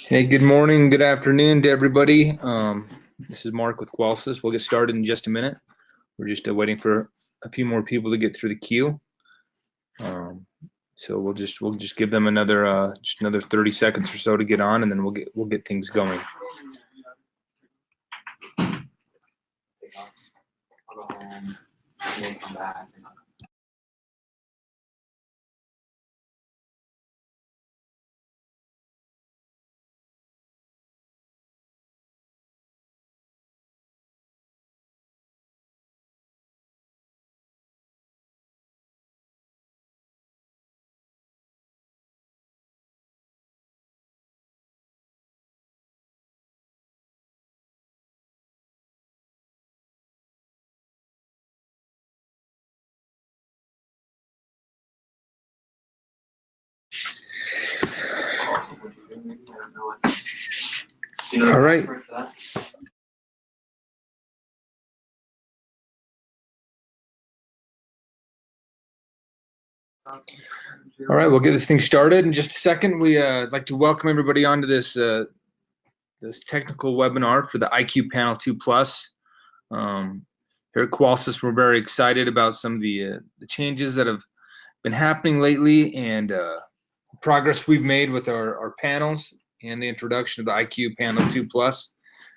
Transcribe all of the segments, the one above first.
Hey, good morning, good afternoon to everybody. This is Mark with Qualsys. We'll get started in just a minute. We're just waiting for a few more people to get through the queue. So we'll just give them another 30 seconds or so to get on, and then we'll get things going. All right. All right, we'll get this thing started in just a second. We'd like to welcome everybody onto this technical webinar for the IQ Panel 2 Plus. Here at Qualsys, we're very excited about some of the changes that have been happening lately and progress we've made with our panels and the introduction of the IQ Panel 2 Plus.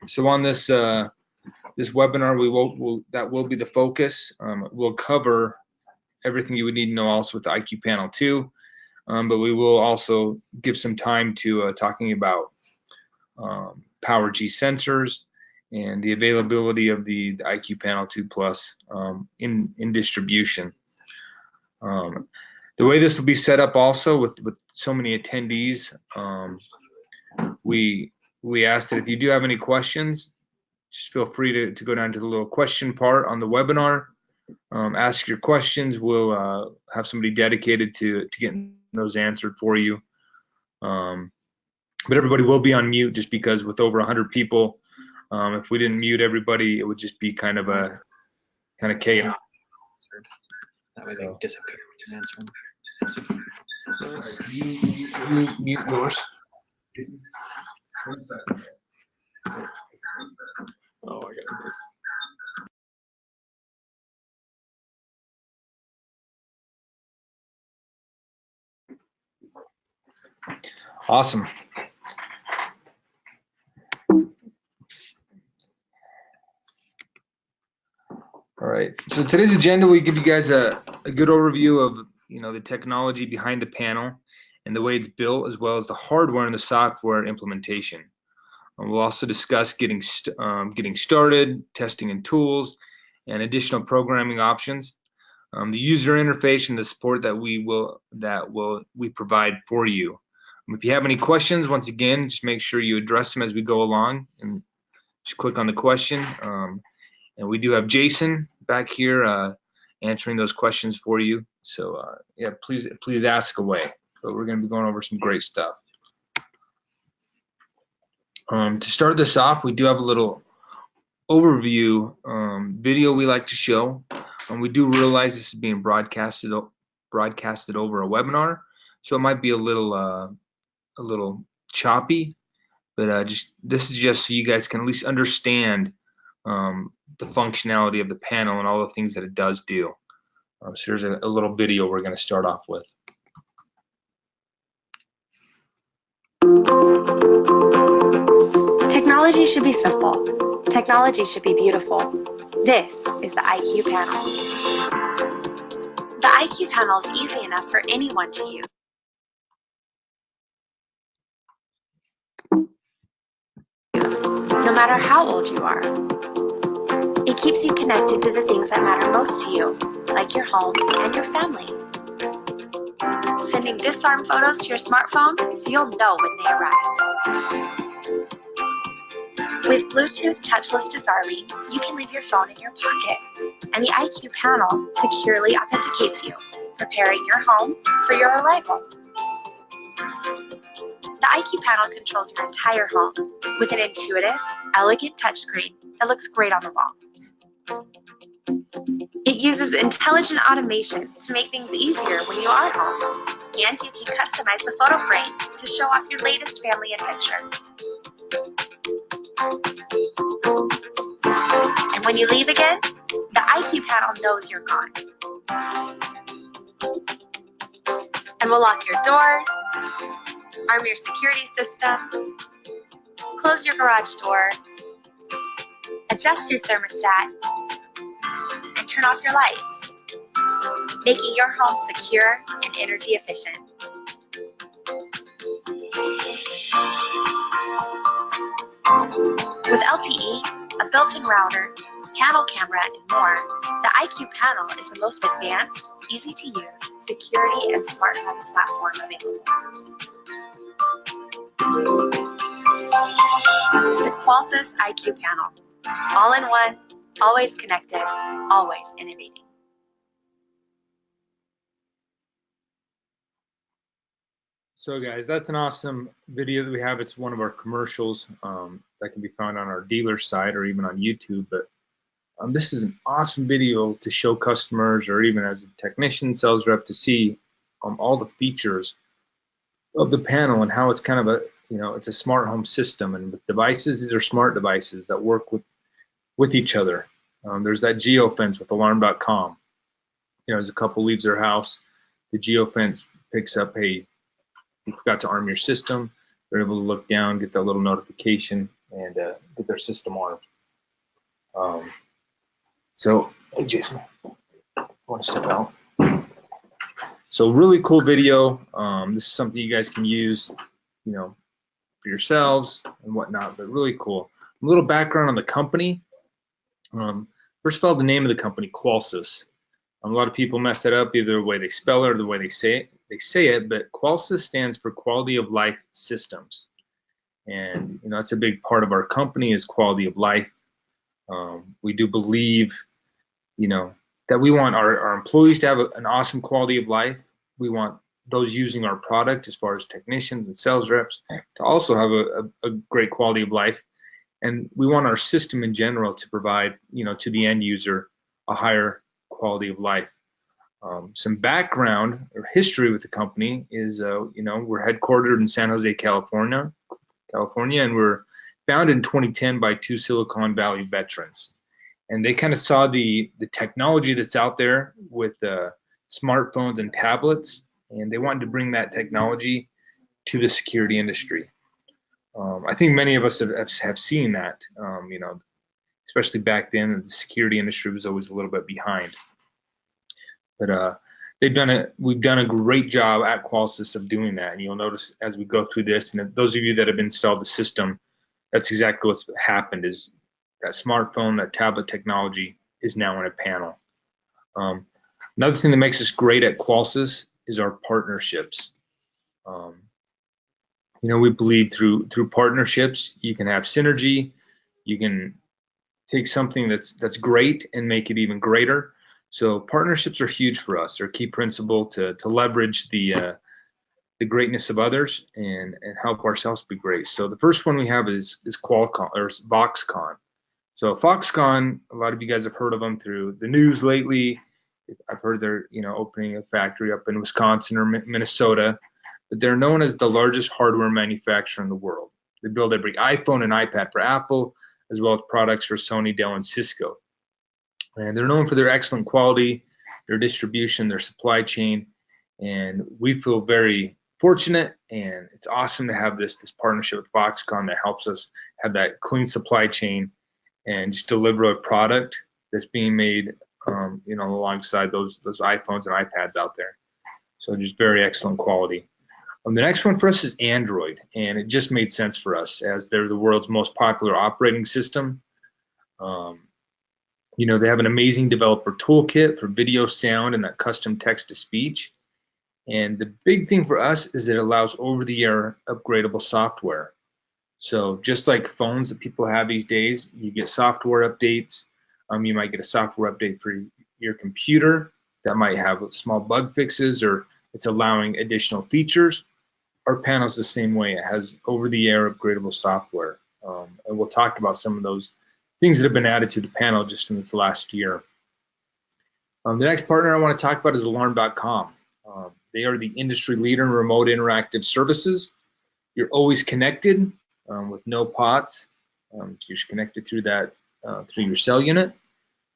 So on this this webinar, that will be the focus. We'll cover everything you would need to know also with the IQ Panel 2, but we will also give some time to talking about PowerG sensors and the availability of the IQ Panel 2 Plus in distribution. The way this will be set up also with so many attendees, we ask that if you do have any questions, just feel free to go down to the little question part on the webinar. Ask your questions. We'll have somebody dedicated to getting those answered for you. But everybody will be on mute just because with over 100 people, if we didn't mute everybody, it would just be kind of chaos. That way they disappear when you answer them. You mute yours. Oh, I got it. Awesome. All right. So today's agenda, we give you guys a good overview of the technology behind the panel and the way it's built, as well as the hardware and the software implementation. We'll also discuss getting started, testing and tools, and additional programming options. The user interface and the support that we provide for you. If you have any questions, once again, just make sure you address them as we go along, and just click on the question. And we do have Jason back here answering those questions for you. So yeah, please ask away. But we're going to be going over some great stuff. To start this off, we do have a little overview video we like to show. We do realize this is being broadcasted over a webinar, so it might be a little choppy. But this is just so you guys can at least understand the functionality of the panel and all the things that it does do. So here's a little video we're going to start off with. Technology should be simple. Technology should be beautiful. This is the IQ panel. The IQ panel is easy enough for anyone to use. No matter how old you are. It keeps you connected to the things that matter most to you, like your home and your family. Sending disarm photos to your smartphone so you'll know when they arrive. With Bluetooth touchless disarming, you can leave your phone in your pocket, and the IQ panel securely authenticates you, preparing your home for your arrival. The IQ panel controls your entire home with an intuitive, elegant touchscreen that looks great on the wall. It uses intelligent automation to make things easier when you are home. And you can customize the photo frame to show off your latest family adventure. And when you leave again, the IQ panel knows you're gone. And will lock your doors, arm your security system, close your garage door, adjust your thermostat, and turn off your lights, making your home secure and energy efficient. With LTE, a built-in router, panel camera, and more, the IQ panel is the most advanced, easy-to-use, security, and smart home platform available. The Qualsys IQ panel. All in one, always connected, always innovating. So guys, that's an awesome video that we have. It's one of our commercials that can be found on our dealer site or even on YouTube. But this is an awesome video to show customers or even as a technician, sales rep, to see all the features of the panel and how it's kind of a, it's a smart home system. And with devices, these are smart devices that work with each other. There's that geofence with alarm.com. As a couple leaves their house, the geofence picks up, hey, you forgot to arm your system. They're able to look down, get that little notification, and get their system armed. So, hey Jason, I want to step out. So really cool video. This is something you guys can use, for yourselves and whatnot, but really cool. A little background on the company. First of all, the name of the company, Qualsys. A lot of people mess that up, either the way they spell it or the way they say it, but Qualsys stands for Quality of Life Systems. And, that's a big part of our company is quality of life. We do believe, that we want our employees to have an awesome quality of life. We want those using our product, as far as technicians and sales reps, to also have a great quality of life. And we want our system in general to provide, to the end user a higher quality of life. Some background or history with the company is, we're headquartered in San Jose, California, and we're founded in 2010 by 2 Silicon Valley veterans. And they kind of saw the technology that's out there with smartphones and tablets, and they wanted to bring that technology to the security industry. I think many of us have seen that, especially back then, the security industry was always a little bit behind. But we've done a great job at Qualsys of doing that. And you'll notice as we go through this, and those of you that have installed the system, that's exactly what's happened, is that smartphone, that tablet technology is now in a panel. Another thing that makes us great at Qualsys is our partnerships. We believe through partnerships, you can have synergy, you can take something that's great and make it even greater. So partnerships are huge for us. They're a key principle to leverage the greatness of others and help ourselves be great. So the first one we have is Qualcomm or Foxconn. So Foxconn, a lot of you guys have heard of them through the news lately. I've heard they're opening a factory up in Wisconsin or Minnesota, but they're known as the largest hardware manufacturer in the world. They build every iPhone and iPad for Apple, as well as products for Sony, Dell, and Cisco. And they're known for their excellent quality, their distribution, their supply chain, and we feel very fortunate, and it's awesome to have this partnership with Foxconn that helps us have that clean supply chain and just deliver a product that's being made, alongside those iPhones and iPads out there. So just very excellent quality. The next one for us is Android, and it just made sense for us as they're the world's most popular operating system. They have an amazing developer toolkit for video, sound, and that custom text-to-speech. And the big thing for us is it allows over-the-air upgradable software. So just like phones that people have these days, you get software updates. You might get a software update for your computer that might have small bug fixes, or it's allowing additional features. Our panel is the same way. It has over-the-air upgradable software. And we'll talk about some of those things that have been added to the panel just in this last year. The next partner I want to talk about is alarm.com. They are the industry leader in remote interactive services. You're always connected with no POTS. You're just connected through that through your cell unit.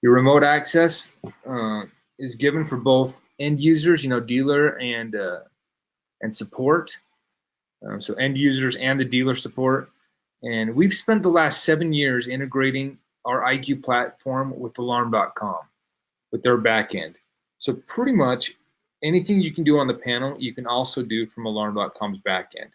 Your remote access is given for both end users, dealer and support. So end users and the dealer support. And we've spent the last 7 years integrating our IQ platform with alarm.com, with their backend. So pretty much anything you can do on the panel, you can also do from alarm.com's backend.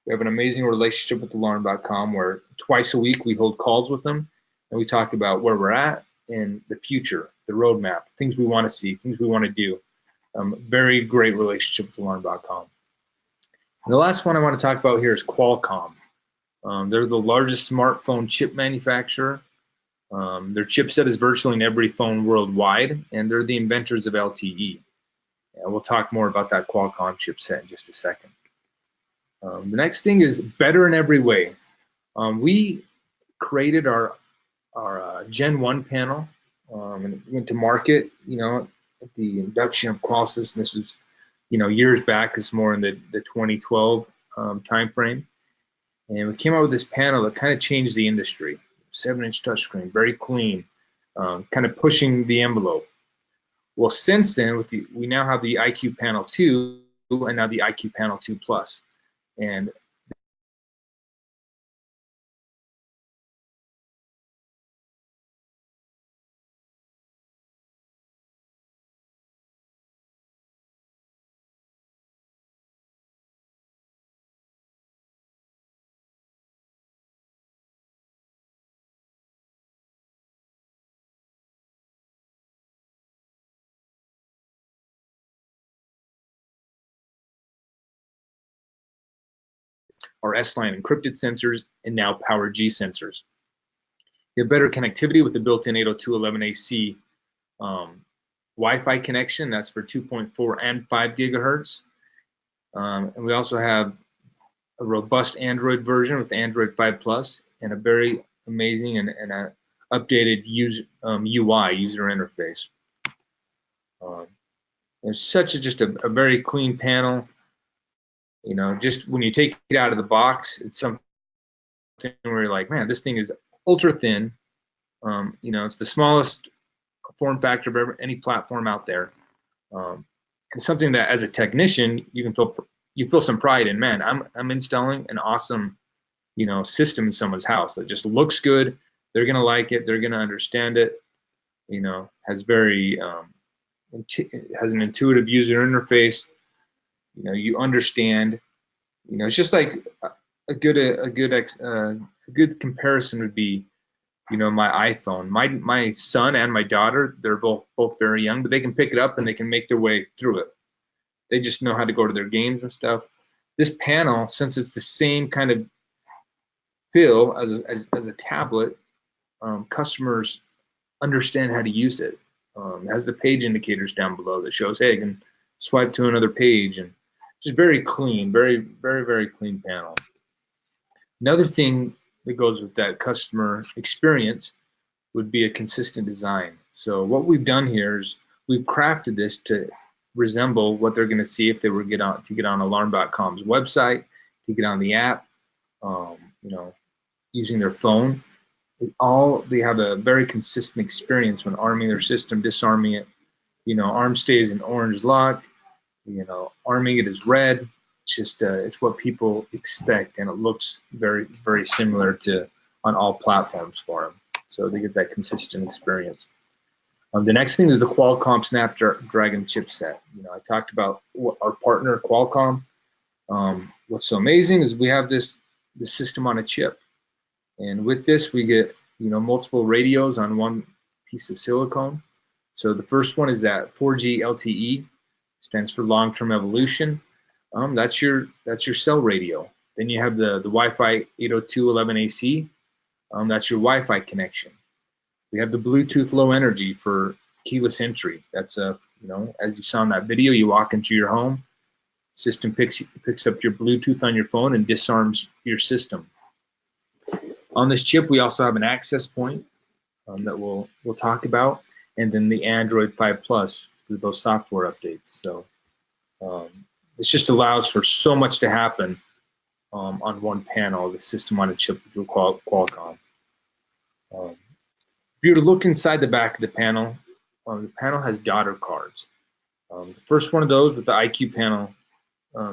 We have an amazing relationship with alarm.com where twice a week we hold calls with them and we talk about where we're at and the future, the roadmap, things we want to see, things we want to do. Very great relationship with alarm.com. And the last one I want to talk about here is Qualcomm. They're the largest smartphone chip manufacturer. Their chipset is virtually in every phone worldwide, and they're the inventors of LTE. And we'll talk more about that Qualcomm chipset in just a second. The next thing is better in every way. We created our Gen 1 panel and went to market, at the induction of Qualsys, and this was, years back. It's more in the 2012 time frame. And we came out with this panel that kind of changed the industry. 7-inch touchscreen, very clean, kind of pushing the envelope. Well, since then, we now have the IQ Panel 2 and now the IQ Panel 2 Plus. And our S-Line encrypted sensors, and now PowerG sensors. You have better connectivity with the built-in 802.11ac Wi-Fi connection. That's for 2.4 and 5 gigahertz. And we also have a robust Android version with Android 5 Plus and a very amazing and a updated UI, user interface. It's just a very clean panel. Just when you take it out of the box, it's something where you're like, man, this thing is ultra thin. It's the smallest form factor of any platform out there. And something that, as a technician, you feel some pride in. Man, I'm installing an awesome, system in someone's house that just looks good. They're gonna like it. They're gonna understand it. Has has an intuitive user interface. You understand. It's just like a good comparison would be, my iPhone. My son and my daughter, they're both very young, but they can pick it up and they can make their way through it. They just know how to go to their games and stuff. This panel, since it's the same kind of feel as a tablet, customers understand how to use it. It has the page indicators down below that shows, hey, I can swipe to another page, and just very clean, very, very, very clean panel. Another thing that goes with that customer experience would be a consistent design. So what we've done here is we've crafted this to resemble what they're going to see if they were to get on alarm.com's website, to get on the app, using their phone. They have a very consistent experience when arming their system, disarming it. Arm stays in orange lock. Arming it is red. It's what people expect, and it looks very, very similar to on all platforms for them. So they get that consistent experience. The next thing is the Qualcomm Snapdragon chipset. I talked about our partner Qualcomm. What's so amazing is we have this system on a chip, and with this we get multiple radios on one piece of silicone. So the first one is that 4G LTE, stands for long-term evolution. That's your cell radio. Then you have the Wi-Fi 802.11ac. That's your Wi-Fi connection. We have the Bluetooth low energy for keyless entry. That's as you saw in that video, you walk into your home, system picks up your Bluetooth on your phone and disarms your system. On this chip, we also have an access point that we'll talk about, and then the Android 5 Plus with those software updates. So This just allows for so much to happen on one panel, the system on a chip through Qualcomm. If you were to look inside the back of the panel has daughter cards. The first one of those with the IQ Panel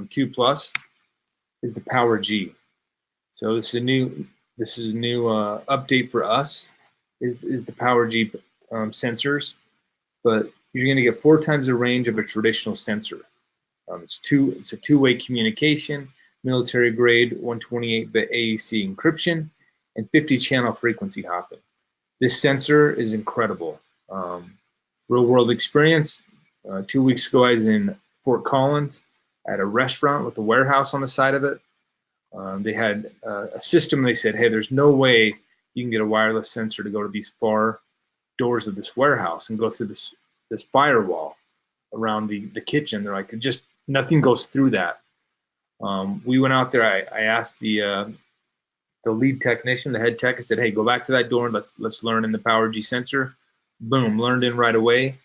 2 Plus is the PowerG. So this is a new update for us. Is the PowerG sensors, but you're going to get 4 times the range of a traditional sensor. It's a two-way communication, military grade 128-bit AEC encryption, and 50-channel frequency hopping. This sensor is incredible. Real-world experience. 2 weeks ago, I was in Fort Collins at a restaurant with a warehouse on the side of it. They had a system. They said, hey, there's no way you can get a wireless sensor to go to these far doors of this warehouse and go through this firewall around the kitchen. They're like, just nothing goes through that. We went out there. I asked the lead technician, the head tech. I said, hey, go back to that door and let's learn in the PowerG sensor. Boom, learned in right away.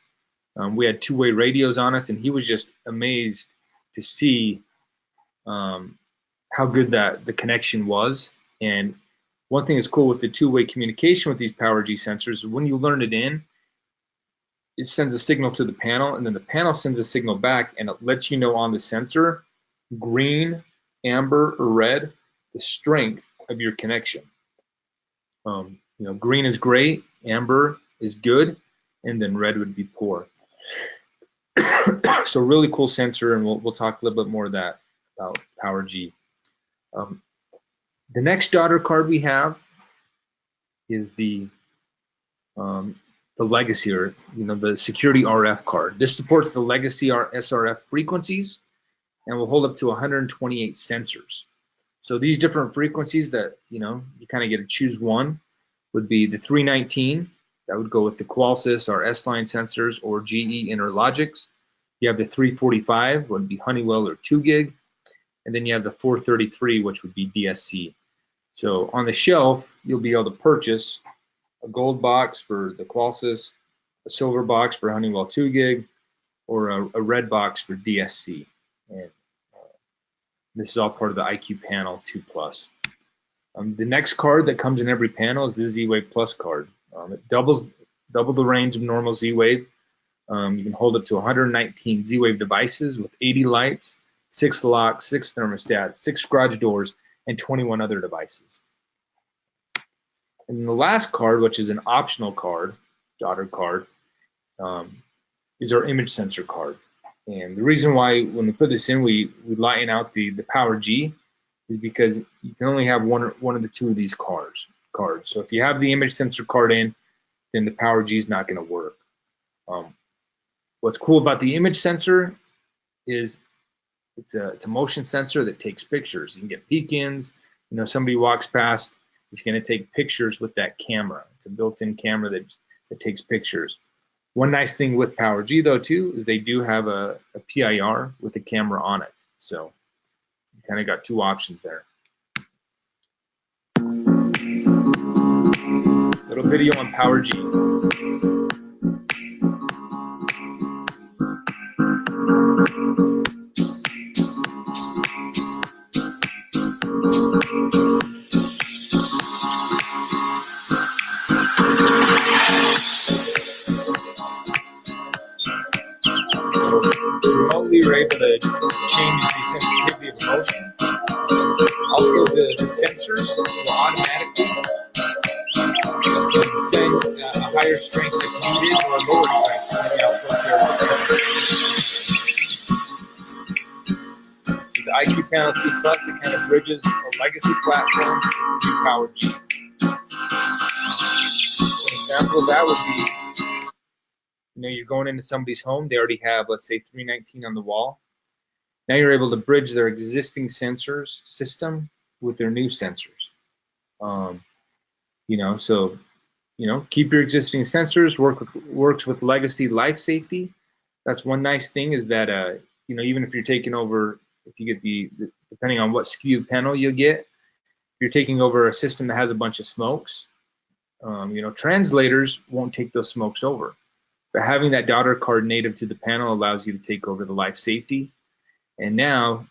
We had two-way radios on us, and he was just amazed to see how good the connection was. And one thing that's cool with the two-way communication with these PowerG sensors is when you learn it in, it sends a signal to the panel, and then the panel sends a signal back, and it lets you know on the sensor, green, amber, or red, the strength of your connection. Green is great, amber is good, and then red would be poor. So really cool sensor, and we'll talk a little bit more of that about PowerG. The next daughter card we have is the legacy, or the security RF card. This supports the legacy SRF frequencies and will hold up to 128 sensors. So these different frequencies that you kind of get to choose one would be the 319. That would go with the Qualsys or S-Line sensors or GE Interlogics. You have the 345, would be Honeywell or 2 gig. And then you have the 433, which would be DSC. So on the shelf, you'll be able to purchase a gold box for the Qualsys, a silver box for Honeywell 2 gig, or a red box for DSC. And this is all part of the IQ Panel 2 Plus. The next card that comes in every panel is the Z-Wave Plus card. It double the range of normal Z-Wave. You can hold up to 119 Z-Wave devices with 80 lights, 6 locks, 6 thermostats, 6 garage doors, and 21 other devices. And the last card, which is an optional card, daughter card, is our image sensor card. And the reason why when we put this in, we lighten out the PowerG is because you can only have one of the two of these cards. So if you have the image sensor card in, then the PowerG is not going to work. What's cool about the image sensor is it's a motion sensor that takes pictures. You can get peek-ins. Somebody walks past, it's going to take pictures with that camera. It's a built-in camera that takes pictures. One nice thing with PowerG though too is they do have a PIR with a camera on it. So you kind of got two options there. Little video on PowerG. Remotely, you're able to change the sensitivity of motion. Also, the sensors will automatically send a higher strength if needed or a lower strength depending on what they're with the IQ Panel 2 Plus, it kind of bridges a legacy platform to PowerG. An example of that would be, you're going into somebody's home, they already have, let's say, 319 on the wall. Now you're able to bridge their existing sensors system with their new sensors. Keep your existing sensors, works with legacy life safety. That's one nice thing is that, even if you're taking over, if you get depending on what SKU panel you get, if you're taking over a system that has a bunch of smokes, translators won't take those smokes over. But having that daughter card native to the panel allows you to take over the life safety And now,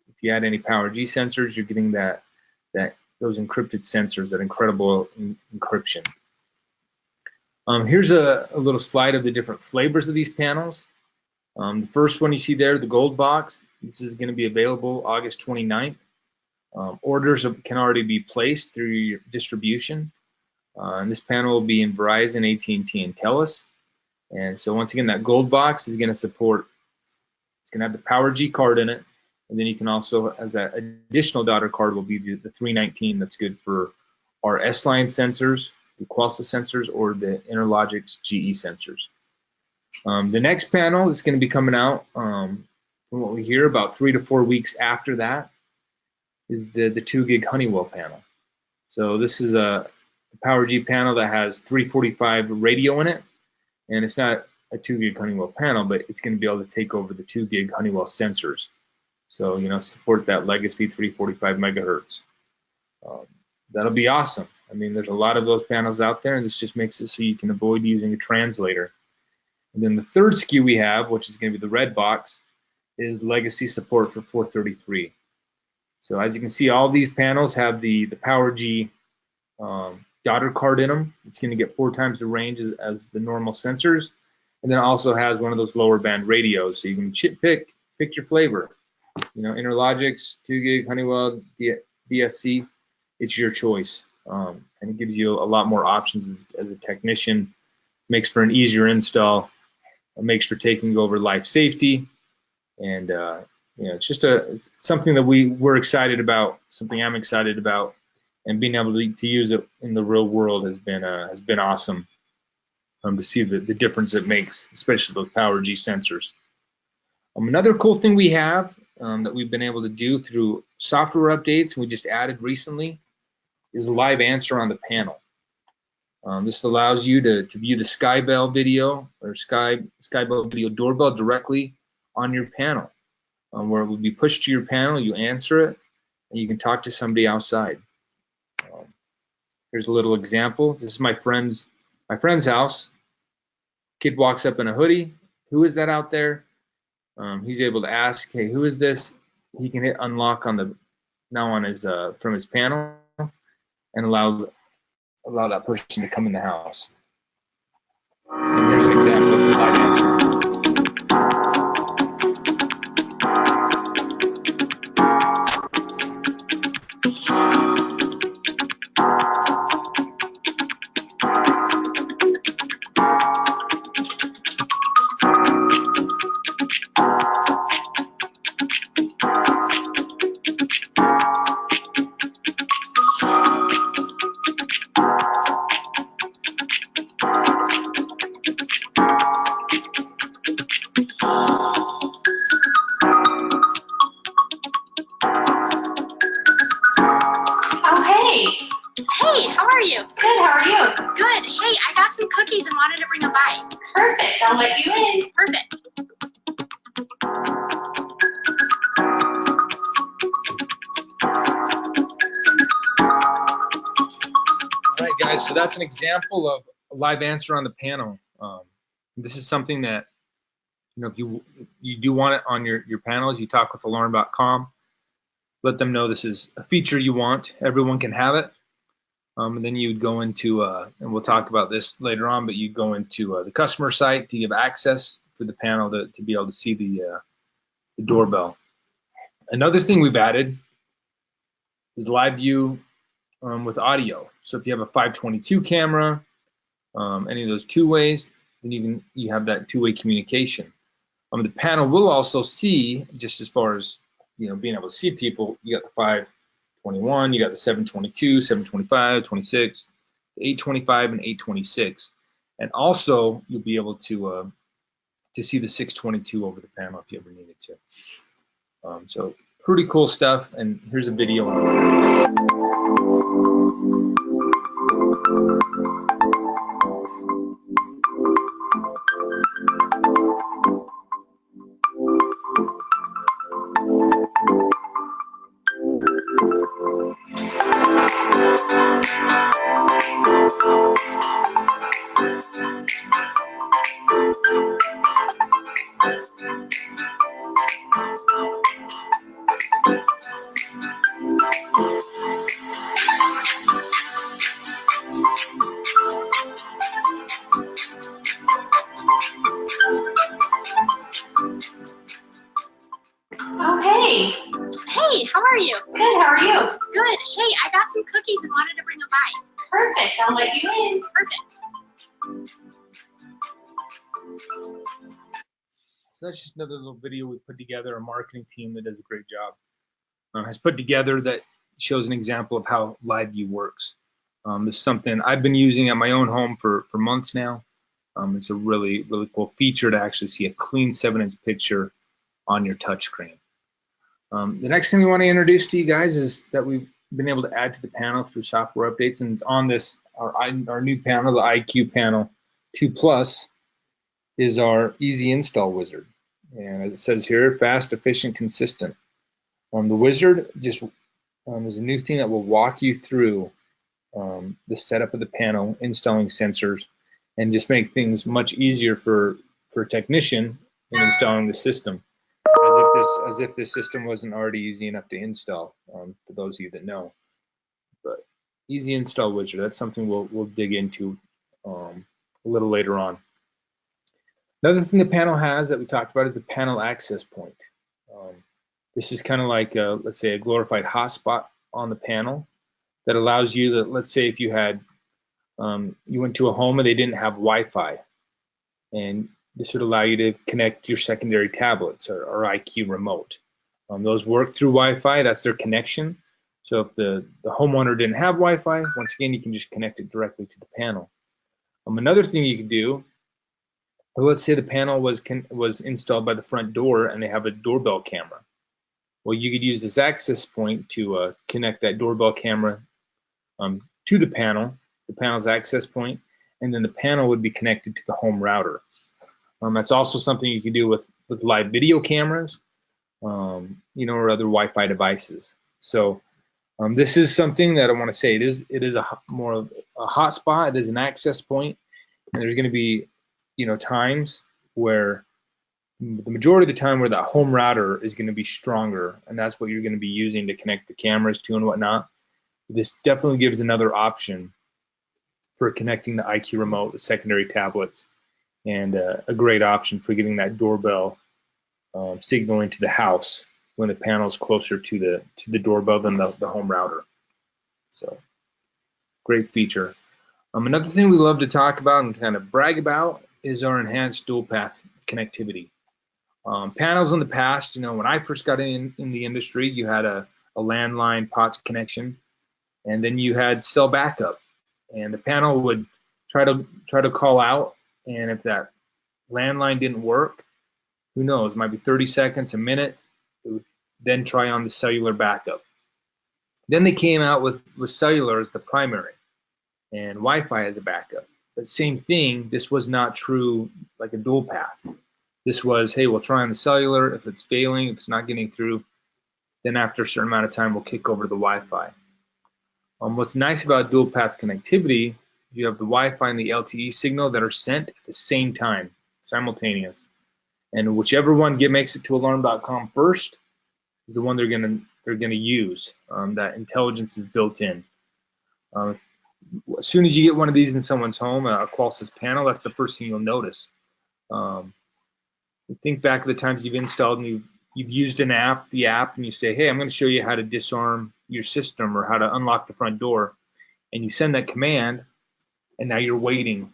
if you add any PowerG sensors, you're getting those encrypted sensors, that incredible encryption. Here's a little slide of the different flavors of these panels. The first one you see there, the gold box, this is going to be available August 29th. Orders can already be placed through your distribution. And this panel will be in Verizon, AT&T, and TELUS. And so once again, that gold box is going to support, it's going to have the PowerG card in it. And then you can also, as that additional daughter card, will be the 319 that's good for our S-line sensors, the Qualsa sensors, or the Interlogix GE sensors. The next panel is going to be coming out, from what we hear, about 3 to 4 weeks after that, is the 2 gig Honeywell panel. So this is a PowerG panel that has 345 radio in it, and it's not a 2 gig Honeywell panel, but it's going to be able to take over the 2 gig Honeywell sensors. So, support that legacy 345 megahertz. That'll be awesome. I mean, there's a lot of those panels out there, and this just makes it so you can avoid using a translator. And then the third SKU we have, which is going to be the red box, is legacy support for 433. So as you can see, all these panels have the PowerG daughter card in them. It's going to get 4 times the range as the normal sensors, and then it also has one of those lower band radios, so you can pick your flavor. Interlogix, 2 gig, Honeywell, DSC, it's your choice, and it gives you a lot more options as a technician. Makes for an easier install. It makes for taking over life safety, and it's something that we're excited about, something I'm excited about, and being able to use it in the real world has been awesome. To see the difference it makes, especially those PowerG sensors. Another cool thing we have that we've been able to do through software updates we just added recently is live answer on the panel. This allows you to view the Skybell video or Skybell video doorbell directly on your panel, where it will be pushed to your panel. You answer it, and you can talk to somebody outside. Here's a little example. This is my friend's house. Kid walks up in a hoodie. Who is that out there? He's able to ask, "Hey, who is this?" He can hit unlock on his from his panel and allow that person to come in the house. And here's an example of the live answer. Hey, how are you? Good, how are you? Good. Hey, I got some cookies and wanted to bring them by. Perfect, I'll let you in. Perfect. All right, guys, so that's an example of a live answer on the panel. This is something that, if you do want it on your panels, you talk with alarm.com, let them know this is a feature you want. Everyone can have it. And then you'd go into, and we'll talk about this later on, but you'd go into the customer site to give access for the panel to be able to see the doorbell. Another thing we've added is live view with audio. So if you have a 522 camera, any of those 2-ways, then you have that 2-way communication. The panel will also see, just as far as being able to see people, you got the 521, you got the 722, 725, 26, 825, and 826, and also you'll be able to see the 622 over the panel if you ever needed to. So pretty cool stuff, and here's a video. Oh, hey. Hey, how are you? Good, how are you? Good. Hey, I got some cookies and wanted to bring them by. Perfect, I'll let you in. Perfect. So that's just another little video we put together. A marketing team that does a great job has put together that shows an example of how live view works. This is something I've been using at my own home for months now. It's a really cool feature to actually see a clean 7-inch picture on your touchscreen. The next thing we want to introduce to you guys is that we've been able to add to the panel through software updates, and it's on this our new panel, the IQ Panel 2 Plus, is our easy install wizard. And as it says here, fast, efficient, consistent. The wizard just is a new thing that will walk you through the setup of the panel, installing sensors, and just make things much easier for a technician in installing the system, as if this system wasn't already easy enough to install, for those of you that know. But easy install wizard, that's something we'll dig into a little later on. Another thing the panel has that we talked about is the panel access point. This is kind of like, let's say, a glorified hotspot on the panel that allows you to, let's say if you had, you went to a home and they didn't have Wi-Fi, and this would allow you to connect your secondary tablets or IQ remote. Those work through Wi-Fi, that's their connection. So if the homeowner didn't have Wi-Fi, once again, you can just connect it directly to the panel. Another thing you could do, well, let's say the panel was installed by the front door and they have a doorbell camera. Well, you could use this access point to connect that doorbell camera to the panel's access point, and then the panel would be connected to the home router. That's also something you can do with live video cameras, or other Wi-Fi devices. So this is something that I want to say, it is more of a hotspot. It is an access point, and there's going to be times where the majority of the time where that home router is going to be stronger, and that's what you're going to be using to connect the cameras to and whatnot. This definitely gives another option for connecting the IQ remote with secondary tablets, and a great option for getting that doorbell signal into the house when the panel is closer to the doorbell than the home router. So great feature. Another thing we love to talk about and kind of brag about is our enhanced dual path connectivity. Panels in the past, when I first got in the industry, you had a landline POTS connection, and then you had cell backup, and the panel would try to call out, and if that landline didn't work, who knows, it might be 30 seconds, a minute, it would then try on the cellular backup. Then they came out with cellular as the primary and Wi-Fi as a backup. But same thing, this was not true like a dual path. This was, hey, we'll try on the cellular. If it's failing, if it's not getting through, then after a certain amount of time, we'll kick over to the Wi-Fi. What's nice about dual path connectivity is you have the Wi-Fi and the LTE signal that are sent at the same time, simultaneous. And whichever one makes it to alarm.com first is the one they're gonna use. That intelligence is built in. As soon as you get one of these in someone's home, a Qualsys panel, that's the first thing you'll notice. Think back to the times you've installed and you've used the app, and you say, hey, I'm going to show you how to disarm your system or how to unlock the front door, and you send that command, and now you're waiting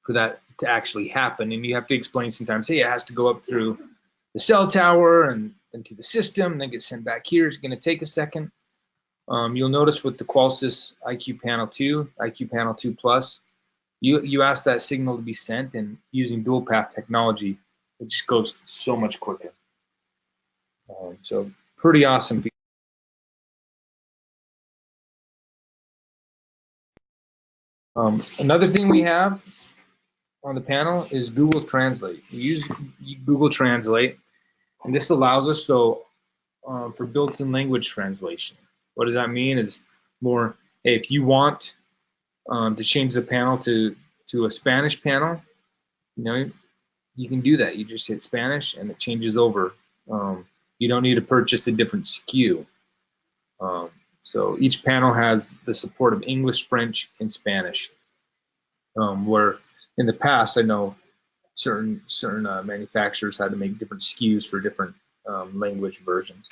for that to actually happen, and you have to explain sometimes, hey, it has to go up through the cell tower and to the system, and then get sent back here. It's going to take a second. You'll notice with the Qualsys IQ Panel 2, IQ Panel 2 Plus, you ask that signal to be sent, and using dual path technology, it just goes so much quicker. So pretty awesome. Another thing we have on the panel is Google Translate. We use Google Translate, and this allows us for built-in language translation. What does that mean? Is more, hey, if you want to change the panel to a Spanish panel, you you can do that. You just hit Spanish and it changes over. You don't need to purchase a different SKU. So each panel has the support of English, French, and Spanish. Where in the past, I know certain manufacturers had to make different SKUs for different language versions.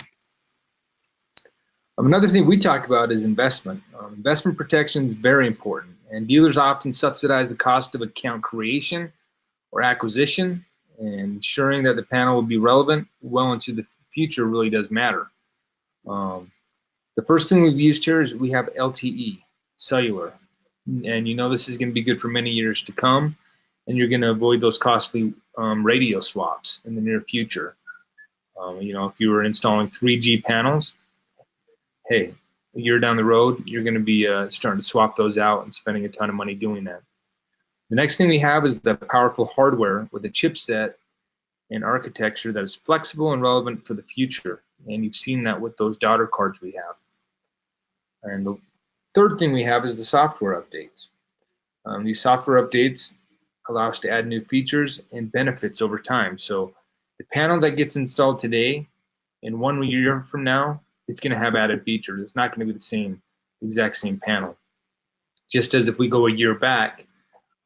Another thing we talk about is investment. Investment protection is very important, and dealers often subsidize the cost of account creation or acquisition, and ensuring that the panel will be relevant well into the future really does matter. The first thing we've used here is we have LTE, cellular, and you know this is going to be good for many years to come, and you're going to avoid those costly radio swaps in the near future. You know, if you were installing 3G panels, hey, a year down the road, you're going to be starting to swap those out and spending a ton of money doing that. The next thing we have is the powerful hardware with a chipset and architecture that is flexible and relevant for the future. And you've seen that with those daughter cards we have. And the third thing we have is the software updates. These software updates allow us to add new features and benefits over time. So the panel that gets installed today, in 1 year from now, it's going to have added features. It's not going to be the exact same panel. Just as if we go a year back,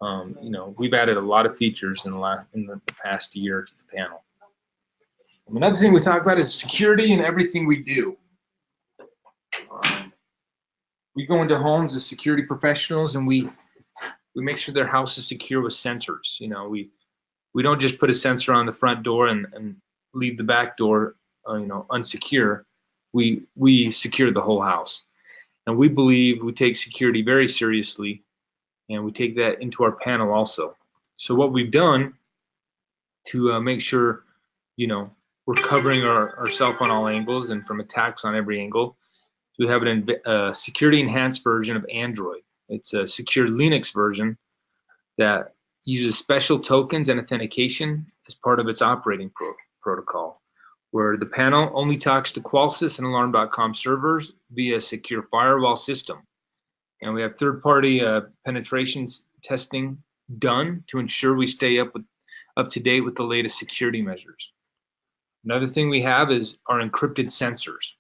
you know, we've added a lot of features in the past year to the panel. Another thing we talk about is security in everything we do. We go into homes as security professionals, and we make sure their house is secure with sensors. You know, we don't just put a sensor on the front door and leave the back door, you know, unsecure. We secure the whole house, and we believe we take security very seriously, and we take that into our panel also. So what we've done to make sure, you know, we're covering ourselves on all angles and from attacks on every angle, we have a security enhanced version of Android. It's a secure Linux version that uses special tokens and authentication as part of its operating protocol, where the panel only talks to Qualsys and Alarm.com servers via a secure firewall system. And we have third-party penetrations testing done to ensure we stay up to date with the latest security measures. Another thing we have is our encrypted sensors.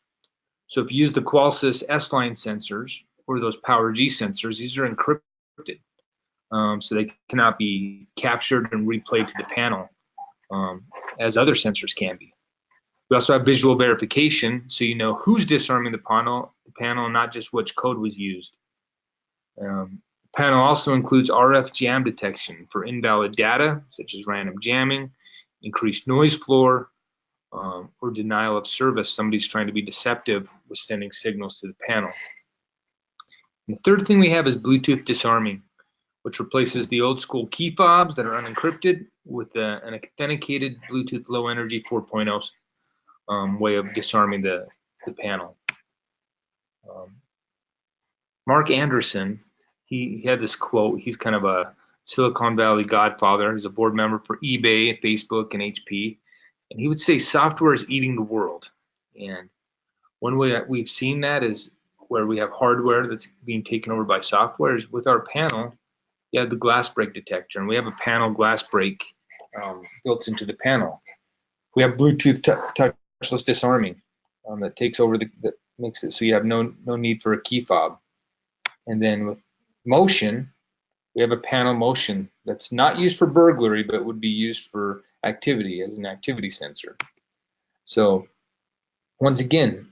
So if you use the Qualsys S-line sensors or those PowerG sensors, these are encrypted, so they cannot be captured and replayed to the panel as other sensors can be. We also have visual verification, so you know who's disarming the panel, and not just which code was used. The panel also includes RF jam detection for invalid data, such as random jamming, increased noise floor, or denial of service. Somebody's trying to be deceptive with sending signals to the panel. And the third thing we have is Bluetooth disarming, which replaces the old school key fobs that are unencrypted with an authenticated Bluetooth low energy 4.0 way of disarming the panel. Mark Anderson, he had this quote. He's kind of a Silicon Valley godfather. He's a board member for eBay, Facebook, and HP. And he would say software is eating the world. And one way that we've seen that is where we have hardware that's being taken over by software is with our panel. You have the glass break detector, and we have a panel glass break built into the panel. We have Bluetooth touchless disarming that takes over that makes it so you have no need for a key fob. And then with motion, we have a panel motion that's not used for burglary, but would be used for activity as an activity sensor. So once again,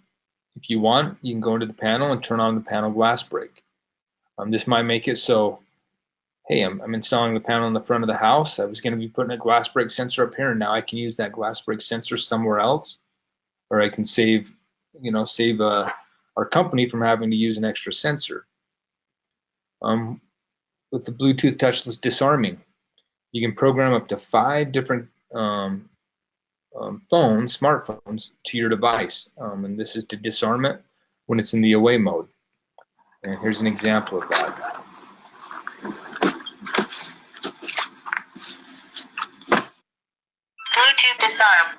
if you want, you can go into the panel and turn on the panel glass break. This might make it so, hey, I'm installing the panel in the front of the house. I was going to be putting a glass break sensor up here, and now I can use that glass break sensor somewhere else, or I can save our company from having to use an extra sensor. With the Bluetooth touchless disarming, you can program up to 5 different smartphones to your device, and this is to disarm it when it's in the away mode. And here's an example of that. Bluetooth disarm.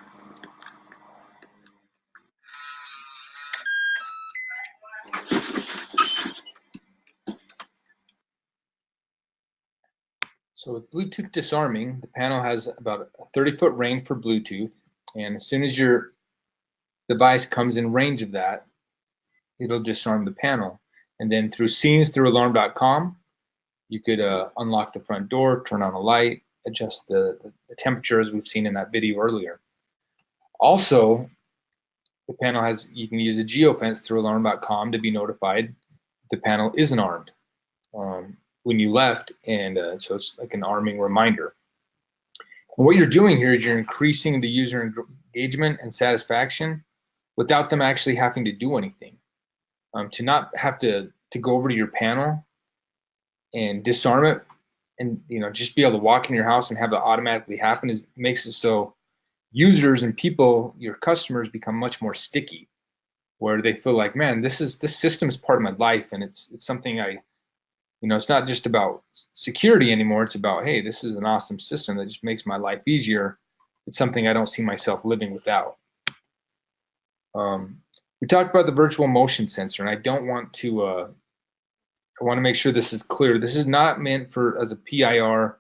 So with Bluetooth disarming, the panel has about a 30-foot range for Bluetooth, and as soon as your device comes in range of that, it'll disarm the panel. And then through scenes through alarm.com, you could unlock the front door, turn on a light, adjust the temperature as we've seen in that video earlier. Also, the panel has, you can use a geofence through alarm.com to be notified the panel isn't armed when you left, and so it's like an arming reminder. And what you're doing here is you're increasing the user engagement and satisfaction without them actually having to do anything. To not have to go over to your panel and disarm it, and just be able to walk in your house and have it automatically happen makes it so users and people, your customers, become much more sticky, where they feel like, man, this system is part of my life, and it's something it's not just about security anymore. It's about, hey, this is an awesome system that just makes my life easier. It's something I don't see myself living without. We talked about the virtual motion sensor, and I don't want to, I want to make sure this is clear. This is not meant as a PIR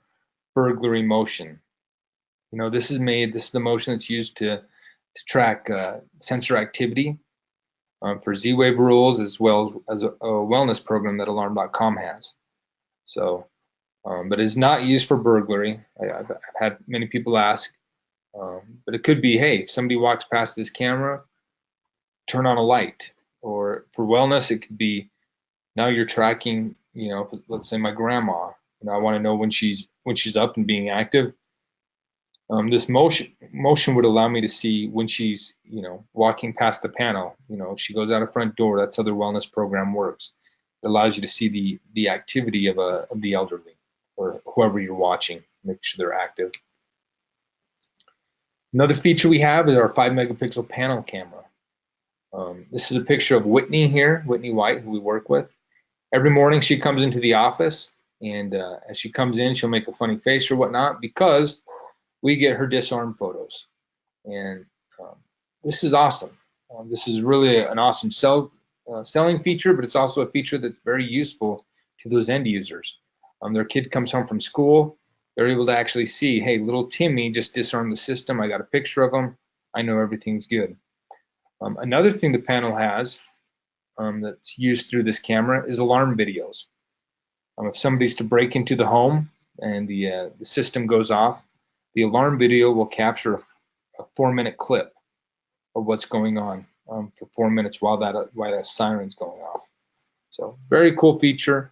burglary motion. This is the motion that's used to track sensor activity for Z-Wave rules, as well as a wellness program that alarm.com has. So, but it's not used for burglary. I've had many people ask, but it could be, hey, if somebody walks past this camera, turn on a light. Or for wellness, it could be, now you're tracking, let's say my grandma, I want to know when she's up and being active. This motion would allow me to see when she's, walking past the panel. If she goes out a front door, that's how their wellness program works. It allows you to see the activity of the elderly or whoever you're watching, make sure they're active. Another feature we have is our 5-megapixel panel camera. This is a picture of Whitney here, Whitney White, who we work with. Every morning she comes into the office, and as she comes in, she'll make a funny face or whatnot, because we get her disarm photos. And this is awesome. This is really an awesome selling feature, but it's also a feature that's very useful to those end users. Their kid comes home from school, they're able to actually see, hey, little Timmy just disarmed the system. I got a picture of him. I know everything's good. Another thing the panel has that's used through this camera is alarm videos. If somebody's to break into the home and the system goes off, the alarm video will capture a 4-minute clip of what's going on for 4 minutes while that siren's going off. So very cool feature.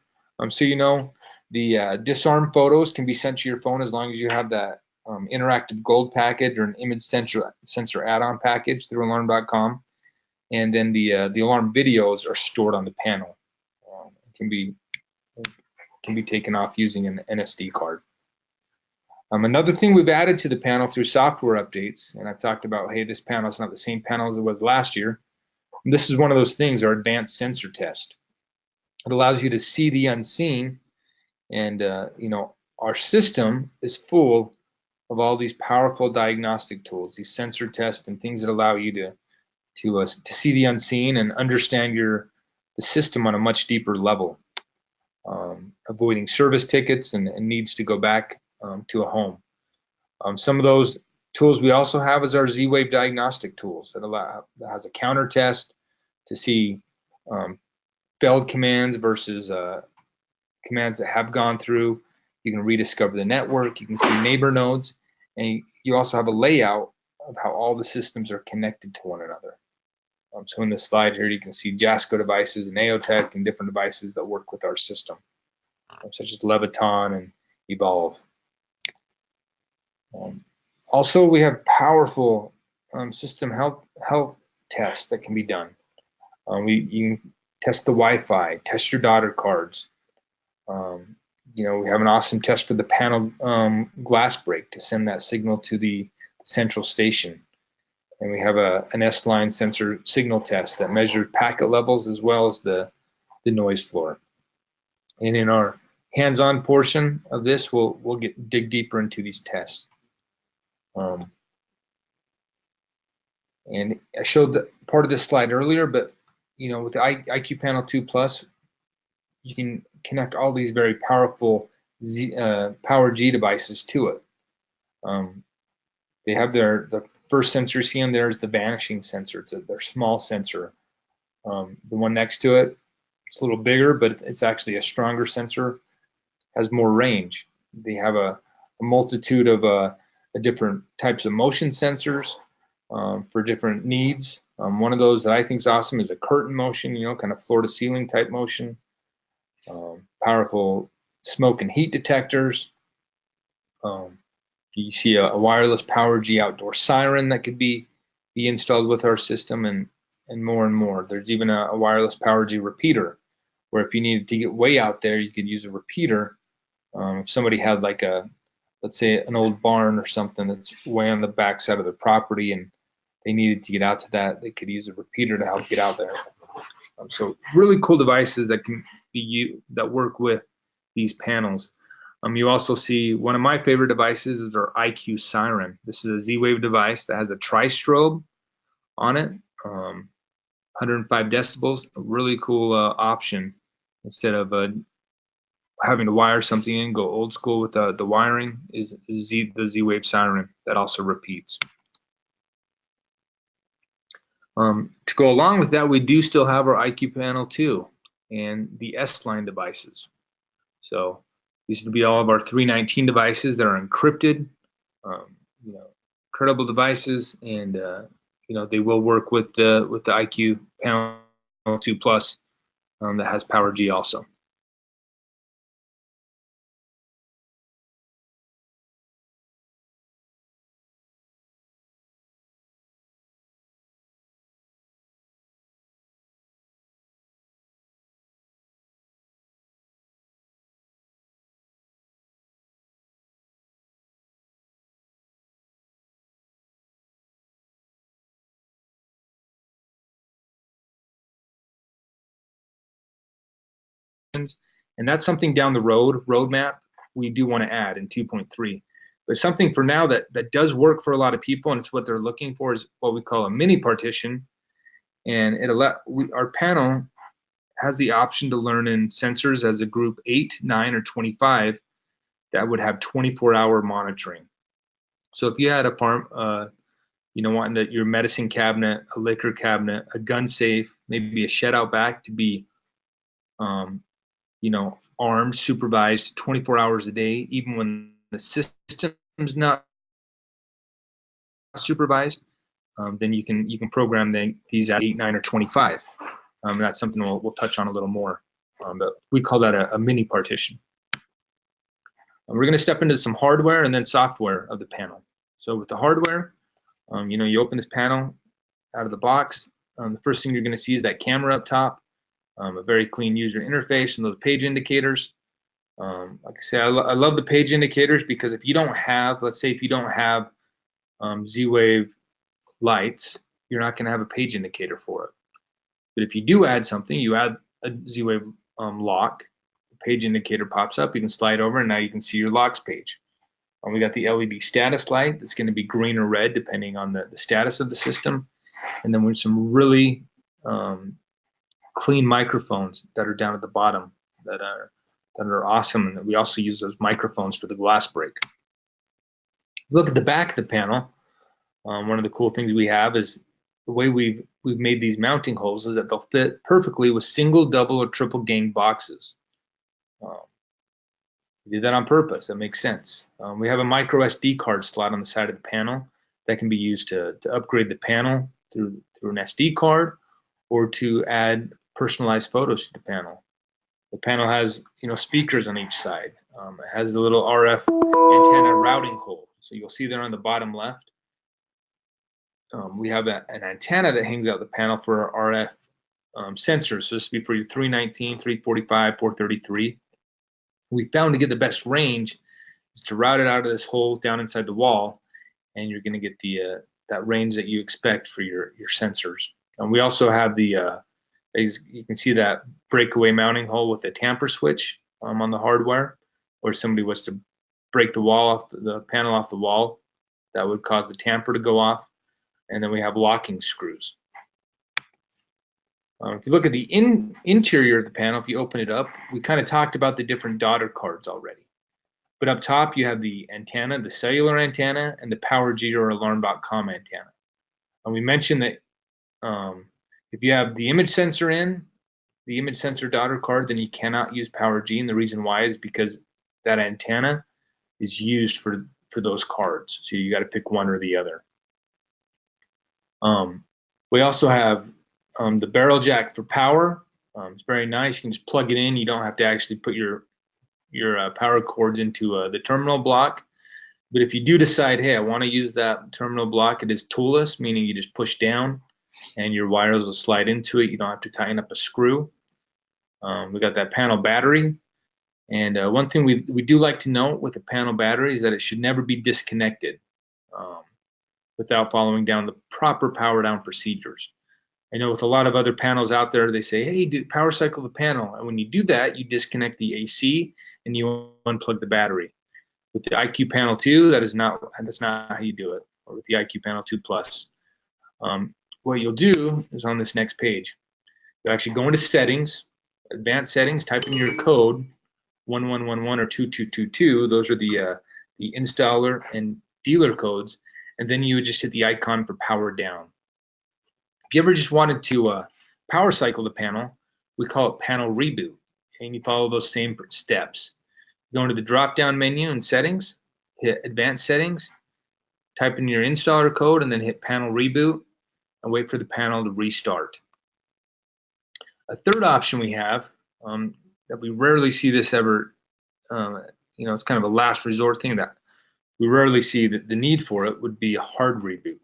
So the disarm photos can be sent to your phone as long as you have that interactive gold package or an image sensor add-on package through alarm.com. And then the alarm videos are stored on the panel. Can be taken off using an SD card. Another thing we've added to the panel through software updates, and I've talked about, hey, this panel is not the same panel as it was last year. And this is one of those things, our advanced sensor test. It allows you to see the unseen, and our system is full of all these powerful diagnostic tools, these sensor tests and things that allow you to see the unseen and understand the system on a much deeper level, avoiding service tickets and needs to go back to a home. Some of those tools we also have is our Z-Wave diagnostic tools that has a counter test to see failed commands versus commands that have gone through. You can rediscover the network. You can see neighbor nodes, and you also have a layout of how all the systems are connected to one another. So in this slide here, you can see Jasco devices and AOTech and different devices that work with our system, such as Leviton and Evolve. Also, we have powerful system health tests that can be done. You can test the Wi-Fi, test your daughter cards. We have an awesome test for the panel glass break to send that signal to the central station. And we have an S-line sensor signal test that measures packet levels as well as the noise floor. And in our hands-on portion of this, we'll dig deeper into these tests. And I showed part of this slide earlier, but with the IQ Panel 2 Plus, you can connect all these very powerful PowerG devices to it. They have the first sensor you see on there is the vanishing sensor. It's their small sensor. The one next to it, it's a little bigger, but it's actually a stronger sensor, has more range. They have a multitude of different types of motion sensors for different needs. One of those that I think is awesome is a curtain motion, kind of floor to ceiling type motion. Powerful smoke and heat detectors. You see a wireless PowerG outdoor siren that could be installed with our system, and more and more. There's even a wireless PowerG repeater, where if you needed to get way out there, you could use a repeater. If somebody had like let's say an old barn or something that's way on the back side of the property and they needed to get out to that, they could use a repeater to help get out there. So really cool devices that can be that work with these panels. You also see one of my favorite devices is our IQ Siren. This is a Z-Wave device that has a tri-strobe on it, 105 decibels, a really cool option instead of having to wire something in, go old school with the wiring, is the Z-Wave Siren that also repeats. To go along with that, we do still have our IQ Panel 2 and the S-Line devices. So these would be all of our 319 devices that are encrypted, credible devices, and they will work with the IQ Panel 2 Plus that has PowerG also. And that's something down the roadmap we do want to add in 2.3. But something for now that does work for a lot of people, and it's what they're looking for, is what we call a mini partition. And our panel has the option to learn in sensors as a group 8, 9, or 25 that would have 24-hour monitoring. So if you had a farm, wanting your medicine cabinet, a liquor cabinet, a gun safe, maybe a shed out back to be armed, supervised 24 hours a day, even when the system's not supervised, then you can program these at 8, 9, or 25. That's something we'll touch on a little more, but we call that a mini partition. We're going to step into some hardware and then software of the panel. So with the hardware, you open this panel out of the box. The first thing you're going to see is that camera up top. A very clean user interface and those page indicators. Like I say, I love the page indicators because if you don't have, let's say if you don't have Z-Wave lights, you're not going to have a page indicator for it. But if you do add something, you add a Z-Wave lock, the page indicator pops up, you can slide over and now you can see your locks page. We got the LED status light that's going to be green or red depending on the status of the system. And then with some really clean microphones that are down at the bottom that are awesome, and we also use those microphones for the glass break. Look at the back of the panel. One of the cool things we have is the way we've made these mounting holes is that they'll fit perfectly with single, double, or triple gang boxes. We did that on purpose. That makes sense. We have a micro SD card slot on the side of the panel that can be used to upgrade the panel through an SD card or to add personalized photos to the panel. The panel has speakers on each side. It has the little RF antenna routing hole. So you'll see there on the bottom left. We have an antenna that hangs out the panel for our RF sensors. So this would be for your 319, 345, 433. We found to get the best range is to route it out of this hole down inside the wall, and you're going to get that range that you expect for your sensors. And we also have as you can see, that breakaway mounting hole with the tamper switch on the hardware, or if somebody was to break the panel off the wall, that would cause the tamper to go off. And then we have locking screws. If you look at the interior of the panel, if you open it up, we kind of talked about the different daughter cards already. But up top, you have the antenna, the cellular antenna, and the PowerG or alarm.com antenna. And we mentioned that if you have the image sensor in, the image sensor daughter card, then you cannot use PowerG. And the reason why is because that antenna is used for those cards. So you got to pick one or the other. We also have the barrel jack for power. It's very nice. You can just plug it in. You don't have to actually put your power cords into the terminal block. But if you do decide, hey, I want to use that terminal block, it is toolless, meaning you just push down and your wires will slide into it. You don't have to tighten up a screw. We got that panel battery. And one thing we do like to note with the panel battery is that it should never be disconnected without following down the proper power down procedures. I know with a lot of other panels out there, they say, hey, power cycle the panel. And when you do that, you disconnect the AC and you unplug the battery. With the IQ Panel 2, that's not how you do it. Or with the IQ Panel 2 Plus. What you'll do is on this next page, you'll actually go into settings, advanced settings, type in your code 1111 or 2222. Those are the installer and dealer codes. And then you would just hit the icon for power down. If you ever just wanted to power cycle the panel, we call it panel reboot. And you follow those same steps. Go into the drop-down menu in settings, hit advanced settings, type in your installer code, and then hit panel reboot and wait for the panel to restart. A third option we have that we rarely see this ever, it's kind of a last resort thing that we rarely see the need for it would be a hard reboot.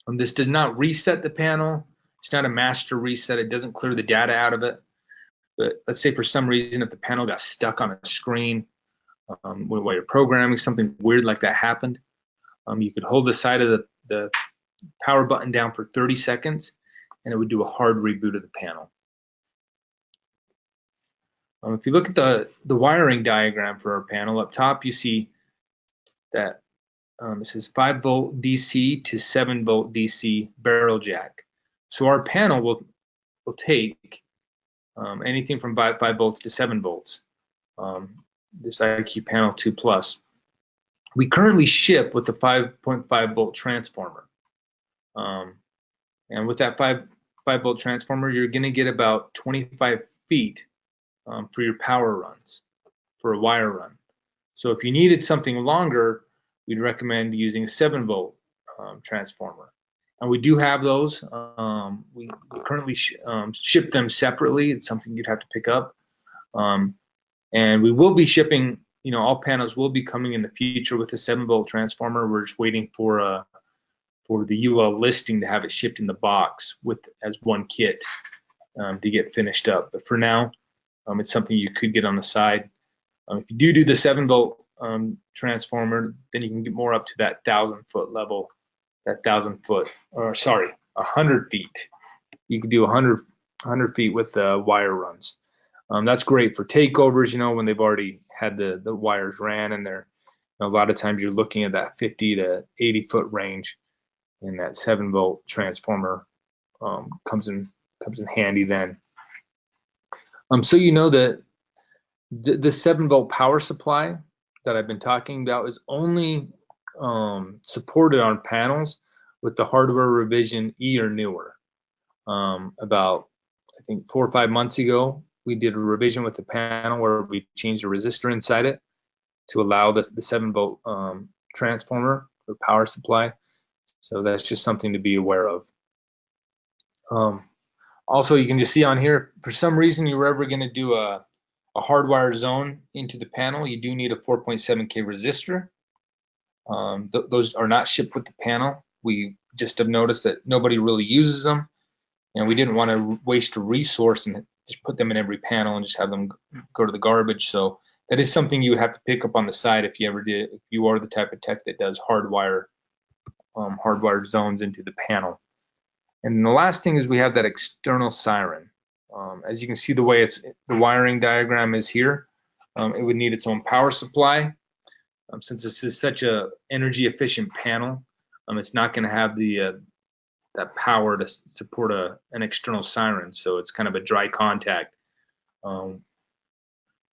This does not reset the panel. It's not a master reset. It doesn't clear the data out of it. But let's say for some reason if the panel got stuck on a screen while you're programming, something weird like that happened, you could hold the side of the power button down for 30 seconds and it would do a hard reboot of the panel. If you look at the wiring diagram for our panel, up top you see that it says 5-volt DC to 7-volt DC barrel jack. So our panel will take anything from 5 volts to 7 volts. This IQ Panel 2 Plus. We currently ship with the 5.5 volt transformer. And with that 5 volt transformer, you're going to get about 25 feet for your power runs, for a wire run. So if you needed something longer, we'd recommend using a 7 volt transformer. And we do have those. We currently ship them separately. It's something you'd have to pick up. And we will be shipping, all panels will be coming in the future with a 7 volt transformer. We're just waiting for the UL listing to have it shipped in the box as one kit to get finished up. But for now, it's something you could get on the side. If you do the 7 volt transformer, then you can get more up to that 1,000 foot level. That 100 feet. You can do 100 feet with wire runs. That's great for takeovers, when they've already had the wires ran, and they're a lot of times you're looking at that 50 to 80 foot range, and that 7 volt transformer comes in handy then. So that the 7 volt power supply that I've been talking about is only supported on panels with the hardware revision E or newer. About, I think, 4 or 5 months ago, we did a revision with the panel where we changed a resistor inside it to allow the 7 volt transformer for power supply. So that's just something to be aware of. Also, you can just see on here, for some reason you were ever going to do a hardwire zone into the panel, you do need a 4.7K resistor. Those are not shipped with the panel. We just have noticed that nobody really uses them, and we didn't want to waste a resource and just put them in every panel and just have them go to the garbage. So that is something you would have to pick up on the side if you are the type of tech that does hardwire zones into the panel. And the last thing is we have that external siren. As you can see, the way the wiring diagram is here, it would need its own power supply. Since this is such a energy efficient panel, it's not going to have that power to support an external siren. So it's kind of a dry contact.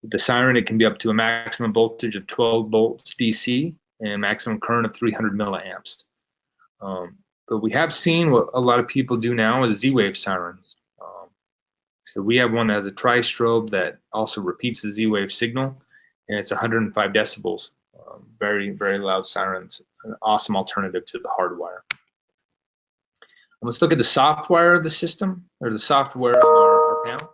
With the siren, it can be up to a maximum voltage of 12 volts DC and a maximum current of 300 milliamps. But we have seen what a lot of people do now is Z-wave sirens. So we have one that has a tri-strobe that also repeats the Z-wave signal, and it's 105 decibels. Very, very loud sirens, an awesome alternative to the hardwire. Let's look at the software of the system, or the software on our panel.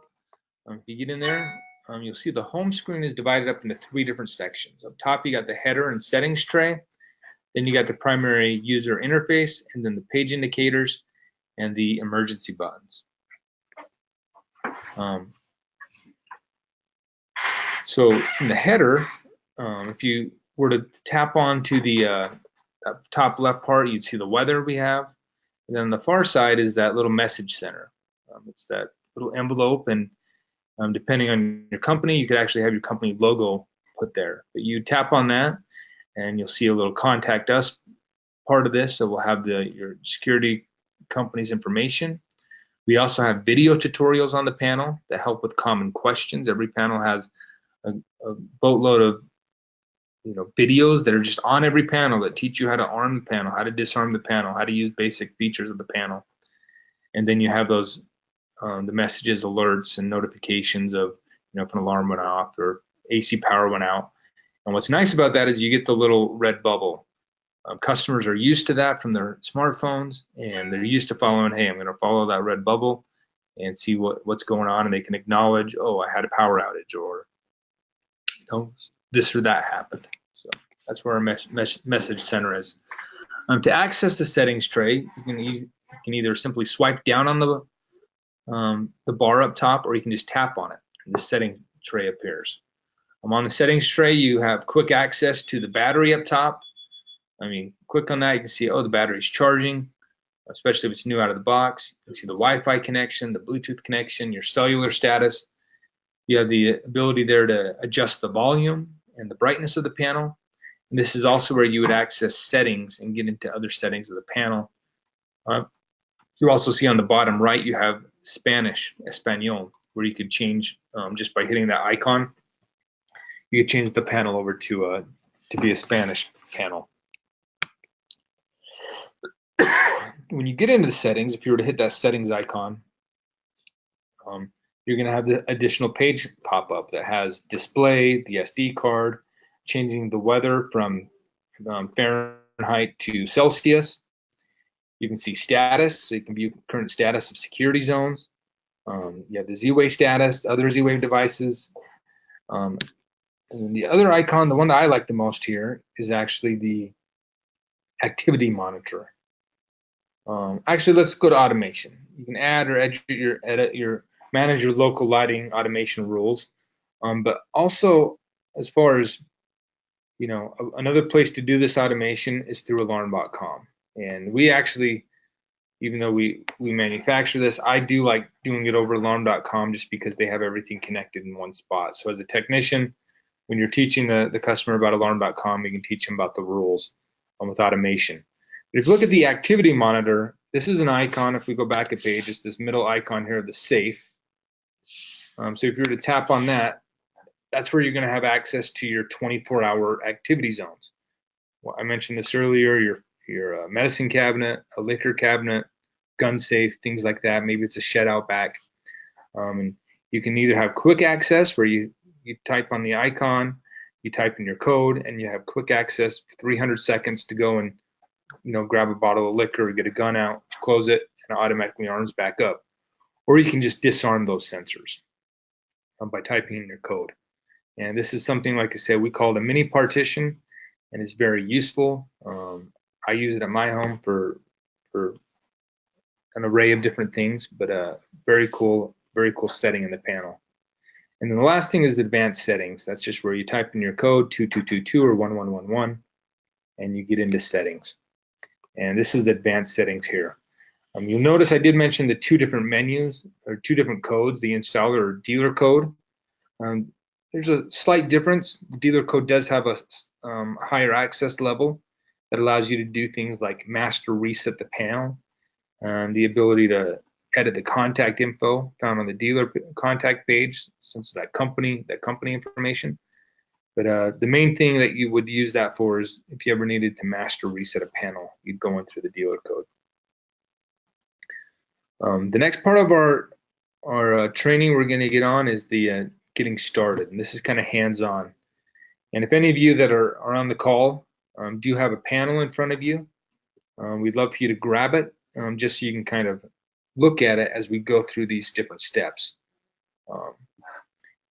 If you get in there, you'll see the home screen is divided up into 3 different sections. Up top, you got the header and settings tray. Then you got the primary user interface, and then the page indicators and the emergency buttons. So in the header, if you were to tap onto the top left part, you'd see the weather we have. And then on the far side is that little message center. It's that little envelope, and depending on your company, you could actually have your company logo put there. But you tap on that, and you'll see a little contact us part of this. So we'll have your security company's information. We also have video tutorials on the panel that help with common questions. Every panel has a boatload of videos that are just on every panel that teach you how to arm the panel, how to disarm the panel, how to use basic features of the panel. And then you have those the messages, alerts, and notifications of if an alarm went off or AC power went out. And what's nice about that is you get the little red bubble. Customers are used to that from their smartphones, and they're used to following, hey, I'm going to follow that red bubble and see what's going on, and they can acknowledge, oh, I had a power outage, or this or that happened. So that's where our message center is. To access the settings tray, you can either simply swipe down on the bar up top, or you can just tap on it, and the settings tray appears. On the settings tray, you have quick access to the battery up top. Click on that, you can see, the battery's charging, especially if it's new out of the box. You can see the Wi-Fi connection, the Bluetooth connection, your cellular status. You have the ability there to adjust the volume and the brightness of the panel. And this is also where you would access settings and get into other settings of the panel. You also see on the bottom right, you have Spanish, Espanol, where you could change just by hitting that icon. You could change the panel over to be a Spanish panel. When you get into the settings, if you were to hit that settings icon, you're going to have the additional page pop up that has display, the SD card, changing the weather from Fahrenheit to Celsius. You can see status, so you can view current status of security zones. You have the Z-Wave status, other Z-Wave devices. And then the other icon, the one that I like the most here, is actually the activity monitor. Actually, let's go to automation. You can add or manage your local lighting automation rules. But also, as far as another place to do this automation is through alarm.com. And we actually, even though we manufacture this, I do like doing it over alarm.com just because they have everything connected in one spot. So as a technician, when you're teaching the customer about alarm.com, you can teach them about the rules with automation. But if you look at the activity monitor, this is an icon. If we go back a page, it's this middle icon here, the safe. So if you were to tap on that, that's where you're going to have access to your 24-hour activity zones. Well, I mentioned this earlier, your medicine cabinet, a liquor cabinet, gun safe, things like that. Maybe it's a shed out back. And you can either have quick access where you type on the icon, you type in your code, and you have quick access for 300 seconds to go and grab a bottle of liquor or get a gun out, close it, and it automatically arms back up. Or you can just disarm those sensors by typing in your code. And this is something, like I said, we call it a mini partition, and it's very useful. I use it at my home for an array of different things, but very cool setting in the panel. And then the last thing is advanced settings. That's just where you type in your code 2222 or 1111, and you get into settings. And this is the advanced settings here. You'll notice I did mention the 2 different menus or 2 different codes, the installer or dealer code. There's a slight difference. The dealer code does have a higher access level that allows you to do things like master reset the panel, and the ability to edit the contact info found on the dealer contact page, since that company information. But the main thing that you would use that for is if you ever needed to master reset a panel, you'd go in through the dealer code. The next part of our training we're going to get on is the getting started, and this is kind of hands-on. And if any of you that are on the call do have a panel in front of you, we'd love for you to grab it, just so you can kind of look at it as we go through these different steps.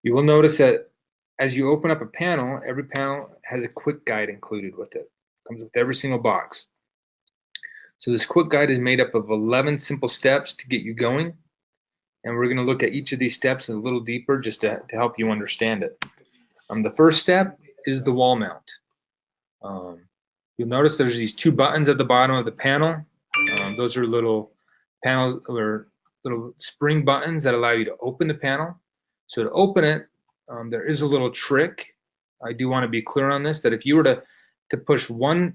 You will notice that as you open up a panel, every panel has a quick guide included with it. It comes with every single box. So this quick guide is made up of 11 simple steps to get you going. And we're going to look at each of these steps a little deeper just to help you understand it. The first step is the wall mount. You'll notice there's these two buttons at the bottom of the panel. Those are little panel or little spring buttons that allow you to open the panel. So to open it, there is a little trick. I do want to be clear on this, that if you were to put one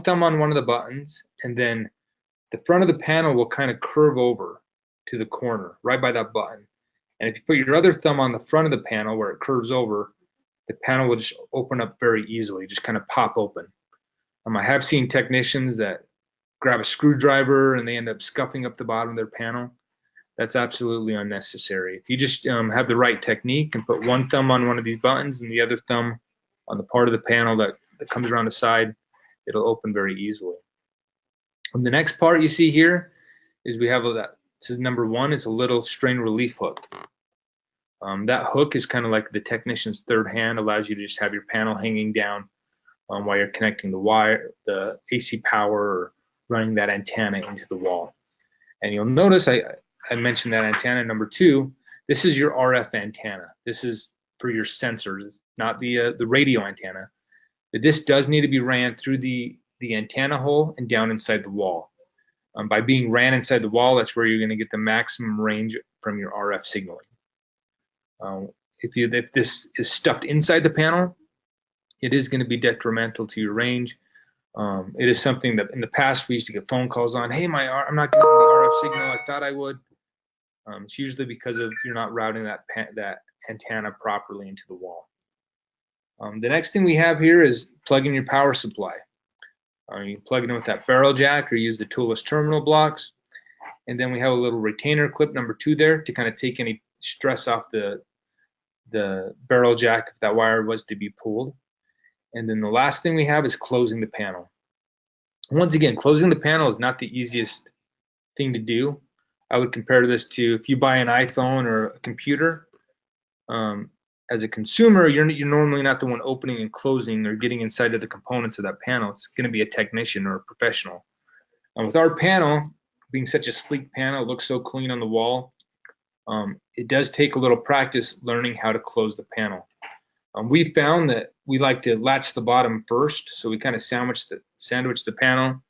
thumb on one of the buttons, and then the front of the panel will kind of curve over to the corner right by that button. And if you put your other thumb on the front of the panel where it curves over, the panel will just open up very easily, just kind of pop open. I have seen technicians that grab a screwdriver and they end up scuffing up the bottom of their panel. That's absolutely unnecessary. If you just have the right technique and put one thumb on one of these buttons and the other thumb on the part of the panel that comes around the side, it'll open very easily. And the next part you see here is we have that. This is number one. It's a little strain relief hook. That hook is kind of like the technician's third hand, allows you to just have your panel hanging down while you're connecting the wire, the AC power, or running that antenna into the wall. And you'll notice I mentioned that antenna number two. This is your RF antenna. This is for your sensors. It's not the radio antenna. But this does need to be ran through the antenna hole and down inside the wall. By being ran inside the wall, that's where you're going to get the maximum range from your RF signaling. If this is stuffed inside the panel, it is going to be detrimental to your range. It is something that in the past we used to get phone calls on. Hey, I'm not getting the RF signal I thought I would. It's usually because of you're not routing that antenna properly into the wall. The next thing we have here is plugging your power supply. You can plug it in with that barrel jack or use the toolless terminal blocks. And then we have a little retainer clip number two there to kind of take any stress off the barrel jack if that wire was to be pulled. And then the last thing we have is closing the panel. Once again, closing the panel is not the easiest thing to do. I would compare this to if you buy an iPhone or a computer. As a consumer, you're normally not the one opening and closing or getting inside of the components of that panel. It's going to be a technician or a professional. And with our panel, being such a sleek panel, it looks so clean on the wall, it does take a little practice learning how to close the panel. We found that we like to latch the bottom first, so we kind of sandwich the panel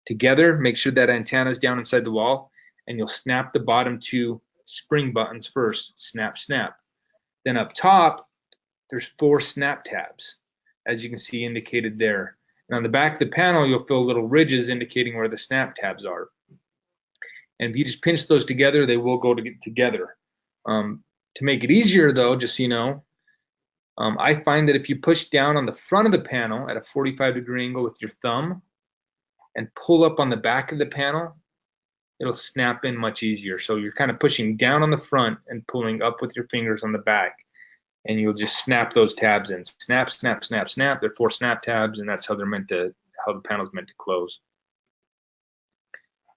together, make sure that antenna is down inside the wall, and you'll snap the bottom two spring buttons first, snap, snap. Then up top, there's 4 snap tabs, as you can see indicated there. And on the back of the panel, you'll feel little ridges indicating where the snap tabs are. And if you just pinch those together, they will go together. To make it easier though, just so you know, I find that if you push down on the front of the panel at a 45-degree angle with your thumb and pull up on the back of the panel, it'll snap in much easier. So you're kind of pushing down on the front and pulling up with your fingers on the back, and you'll just snap those tabs in. Snap, snap, snap, snap. They're 4 snap tabs, and that's how the panel's meant to close.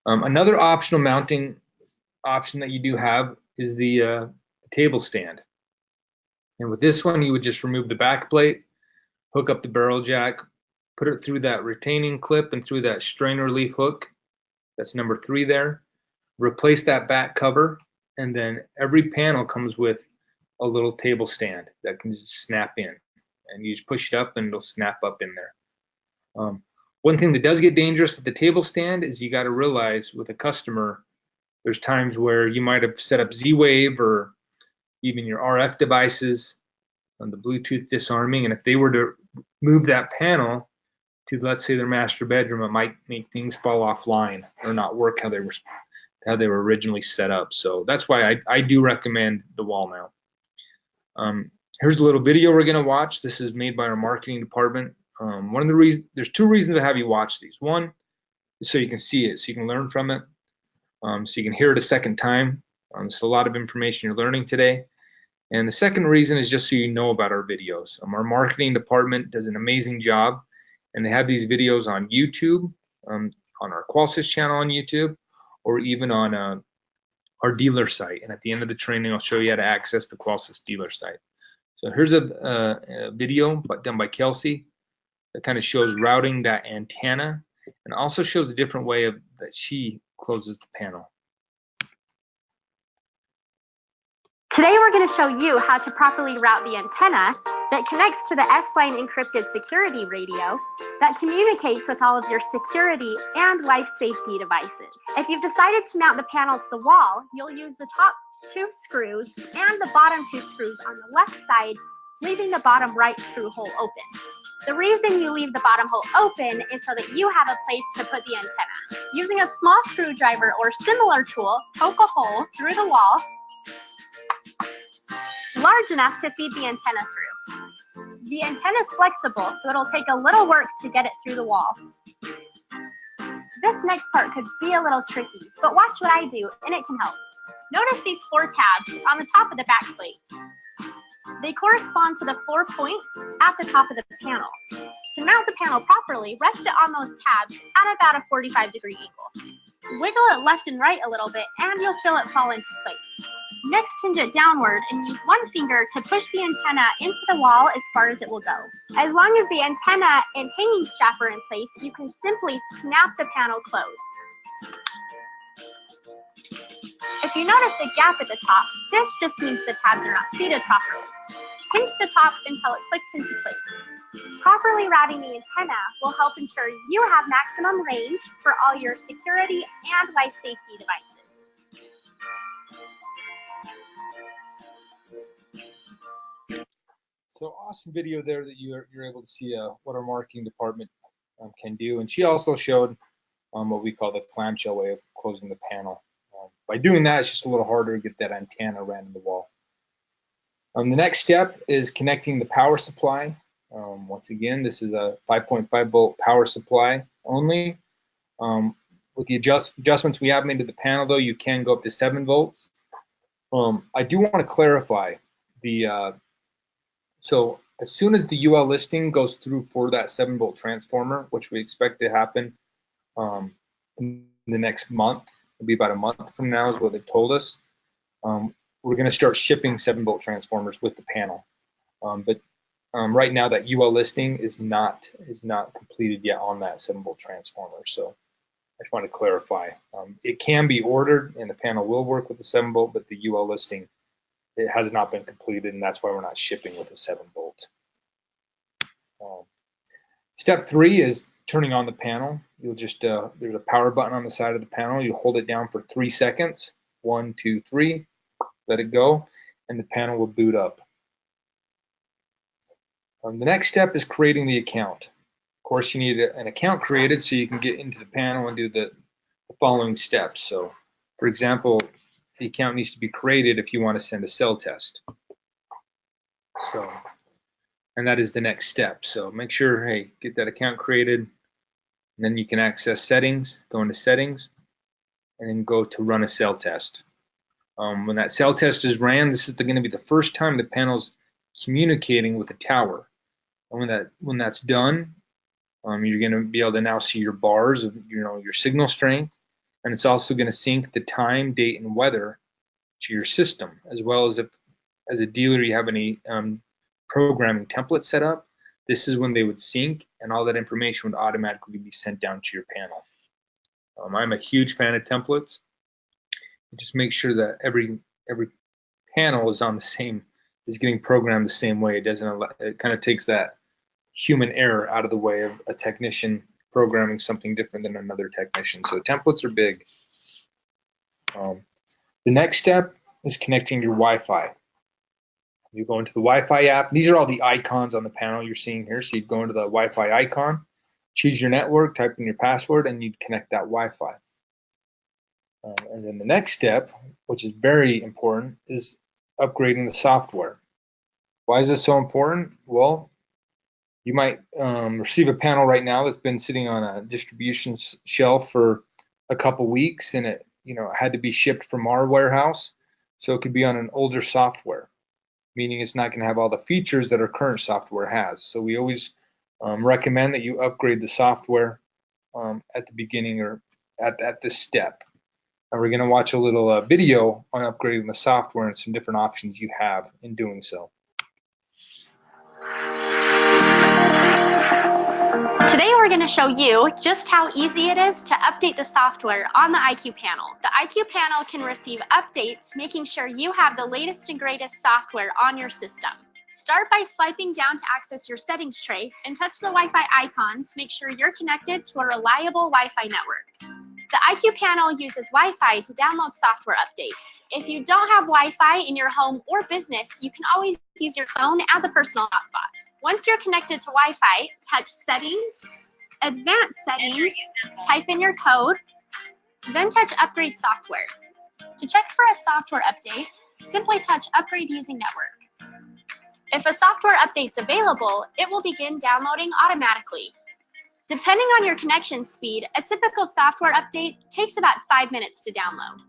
Another optional mounting option that you do have is the table stand. And with this one, you would just remove the back plate, hook up the barrel jack, put it through that retaining clip and through that strain relief hook. That's number 3 there. Replace that back cover, and then every panel comes with a little table stand that can just snap in. And you just push it up and it'll snap up in there. One thing that does get dangerous with the table stand is you got to realize with a customer, there's times where you might have set up Z-Wave or even your RF devices on the Bluetooth disarming, and if they were to move that panel to, let's say, their master bedroom, it might make things fall offline or not work how they were how they were originally set up. So that's why I do recommend the wall mount. Here's a little video we're going to watch. This is made by our marketing department. One of the reasons, there's two reasons I have you watch these. One is so you can see it, so you can learn from it, so you can hear it a second time. It's a lot of information you're learning today. And the second reason is just so you know about our videos. Our marketing department does an amazing job, and they have these videos on YouTube, on our Qualsys channel on YouTube, or even on our dealer site. And at the end of the training, I'll show you how to access the Qualsys dealer site. So here's a video done by Kelsey that kind of shows routing that antenna, and also shows a different way that she closes the panel. Today we're going to show you how to properly route the antenna that connects to the S-Line encrypted security radio that communicates with all of your security and life safety devices. If you've decided to mount the panel to the wall, you'll use the top 2 screws and the bottom 2 screws on the left side, leaving the bottom right screw hole open. The reason you leave the bottom hole open is so that you have a place to put the antenna. Using a small screwdriver or similar tool, poke a hole through the wall large enough to feed the antenna through. The antenna is flexible, so it'll take a little work to get it through the wall. This next part could be a little tricky, but watch what I do and it can help. Notice these 4 tabs on the top of the back plate. They correspond to the 4 points at the top of the panel. To mount the panel properly, rest it on those tabs at about a 45-degree angle. Wiggle it left and right a little bit and you'll feel it fall into place. Next, hinge it downward and use one finger to push the antenna into the wall as far as it will go. As long as the antenna and hanging strap are in place, you can simply snap the panel closed. If you notice a gap at the top, this just means the tabs are not seated properly. Pinch the top until it clicks into place. Properly routing the antenna will help ensure you have maximum range for all your security and life safety devices. So awesome video there that you're able to see what our marketing department can do. And she also showed what we call the clamshell way of closing the panel. By doing that, it's just a little harder to get that antenna around in the wall. The next step is connecting the power supply. Once again, this is a 5.5 volt power supply only. With the adjustments we have made to the panel, though, you can go up to 7 volts. I do want to clarify so as soon as the UL listing goes through for that 7 volt transformer, which we expect to happen in the next month, it'll be about a month from now is what they told us, we're going to start shipping 7 volt transformers with the panel. But right now that UL listing is not completed yet on that 7 volt transformer. So I just want to clarify. It can be ordered and the panel will work with the 7 volt, but the UL listing, it has not been completed, and that's why we're not shipping with a 7 volt. Step 3 is turning on the panel. You'll just, there's a power button on the side of the panel. You hold it down for 3 seconds. 1, 2, 3. Let it go, and the panel will boot up. The next step is creating the account. Of course, you need an account created so you can get into the panel and do the following steps. So, for example, the account needs to be created if you want to send a cell test. So, and that is the next step. So make sure, hey, get that account created, and then you can access settings, go into settings, and then go to run a cell test. When that cell test is ran, this is going to be the first time the panel's communicating with the tower. And when that's done, you're going to be able to now see your bars of your signal strength. And it's also going to sync the time, date, and weather to your system, as well as if, as a dealer, you have any programming templates set up. This is when they would sync, and all that information would automatically be sent down to your panel. I'm a huge fan of templates. Just make sure that every panel is on the same, is getting programmed the same way. It doesn't. It kind of takes that human error out of the way of a technician programming something different than another technician. So templates are big. The next step is connecting your Wi-Fi. You go into the Wi-Fi app. These are all the icons on the panel you're seeing here. So you'd go into the Wi-Fi icon, choose your network, type in your password, and you'd connect that Wi-Fi. And then the next step, which is very important, is upgrading the software. Why is this so important? Well, you might receive a panel right now that's been sitting on a distribution shelf for a couple weeks, and it had to be shipped from our warehouse, so it could be on an older software, meaning it's not going to have all the features that our current software has. So we always recommend that you upgrade the software at the beginning or at this step. And we're going to watch a little video on upgrading the software and some different options you have in doing so. Today we're going to show you just how easy it is to update the software on the IQ panel. The IQ panel can receive updates, making sure you have the latest and greatest software on your system. Start by swiping down to access your settings tray and touch the Wi-Fi icon to make sure you're connected to a reliable Wi-Fi network. The IQ panel uses Wi-Fi to download software updates. If you don't have Wi-Fi in your home or business, you can always use your phone as a personal hotspot. Once you're connected to Wi-Fi, touch Settings, Advanced Settings, type in your code, then touch Upgrade Software. To check for a software update, simply touch Upgrade Using Network. If a software update's available, it will begin downloading automatically. Depending on your connection speed, a typical software update takes about 5 minutes to download.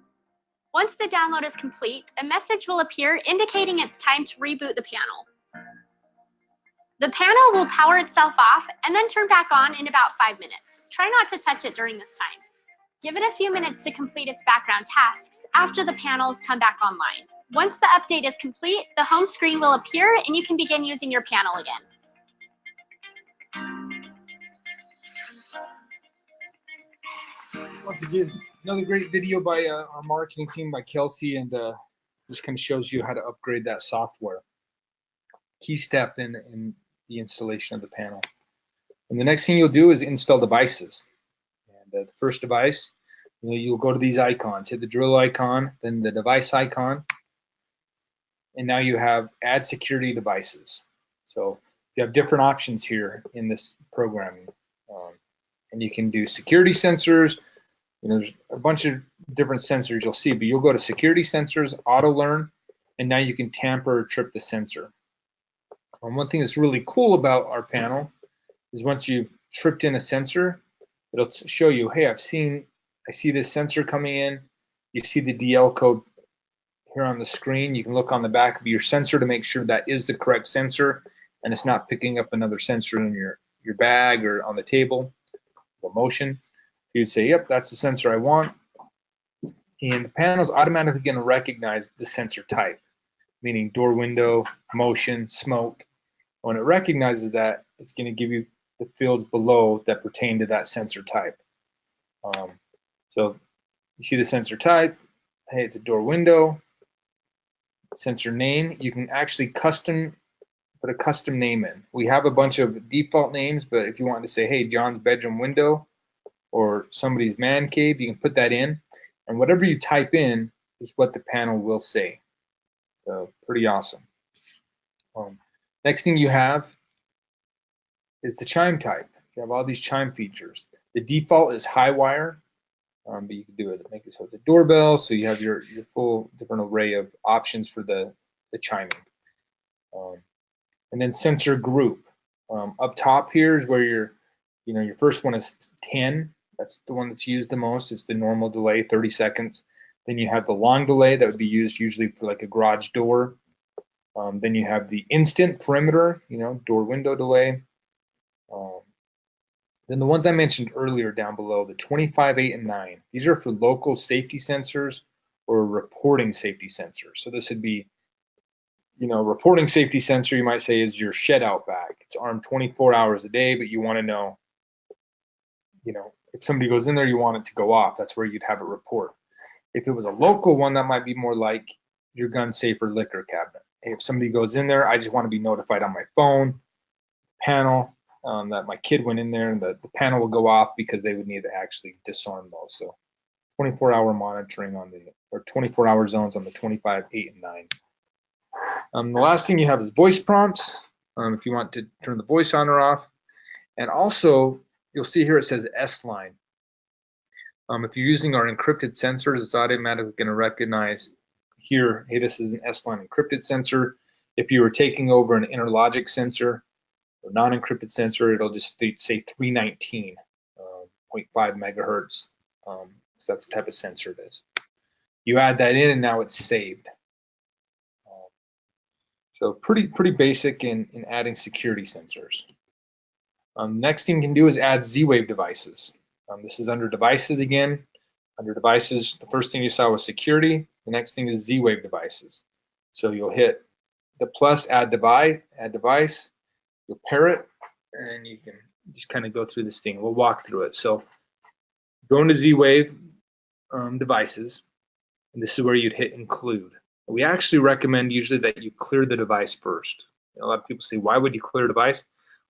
Once the download is complete, a message will appear indicating it's time to reboot the panel. The panel will power itself off and then turn back on in about 5 minutes. Try not to touch it during this time. Give it a few minutes to complete its background tasks after the panels come back online. Once the update is complete, the home screen will appear and you can begin using your panel again. Once again, another great video by our marketing team by Kelsey, and just kind of shows you how to upgrade that software. Key step in the installation of the panel. And the next thing you'll do is install devices. And the first device, you'll go to these icons, hit the drill icon, then the device icon, and now you have add security devices. So you have different options here in this programming, and you can do security sensors. There's a bunch of different sensors you'll see, but you'll go to security sensors, auto learn, and now you can tamper or trip the sensor. One thing that's really cool about our panel is once you've tripped in a sensor, it'll show you, hey, I see this sensor coming in. You see the DL code here on the screen. You can look on the back of your sensor to make sure that is the correct sensor and it's not picking up another sensor in your bag or on the table. The motion. You'd say, yep, that's the sensor I want. And the panel's automatically going to recognize the sensor type, meaning door, window, motion, smoke. When it recognizes that, it's going to give you the fields below that pertain to that sensor type. So you see the sensor type, hey, it's a door, window. Sensor name, you can actually put a custom name in. We have a bunch of default names, but if you want to say, hey, John's bedroom window, or somebody's man cave, you can put that in, and whatever you type in is what the panel will say. So pretty awesome. Next thing you have is the chime type. You have all these chime features. The default is high wire, but you can do it, make it so it's a doorbell, so you have your full different array of options for the chiming. And then sensor group. Up top here is where your first one is 10. That's the one that's used the most. It's the normal delay, 30 seconds. Then you have the long delay that would be used usually for like a garage door. Then you have the instant perimeter, door window delay. Then the ones I mentioned earlier down below, the 25, 8, and 9. These are for local safety sensors or reporting safety sensors. So this would be, reporting safety sensor, you might say, is your shed out back. It's armed 24 hours a day, but you want to know, if somebody goes in there, you want it to go off. That's where you'd have it report. If it was a local one, that might be more like your gun safe or liquor cabinet. If somebody goes in there, I just want to be notified on my phone, panel, that my kid went in there, and the panel will go off because they would need to actually disarm those. So 24-hour monitoring or 24-hour zones on the 25, 8, and 9. The last thing you have is voice prompts, if you want to turn the voice on or off. And also, you'll see here it says S-line. If you're using our encrypted sensors, it's automatically going to recognize here, hey, this is an S-line encrypted sensor. If you were taking over an interlogic sensor or non-encrypted sensor, it'll just say 319.5 megahertz. So that's the type of sensor it is. You add that in, and now it's saved. So pretty basic in adding security sensors. Next thing you can do is add Z-Wave devices. This is under devices again. Under devices, the first thing you saw was security. The next thing is Z-Wave devices. So you'll hit the plus, add device, you'll pair it, and you can just kind of go through this thing. We'll walk through it. So go into Z-Wave devices, and this is where you'd hit include. We actually recommend usually that you clear the device first. A lot of people say, why would you clear a device?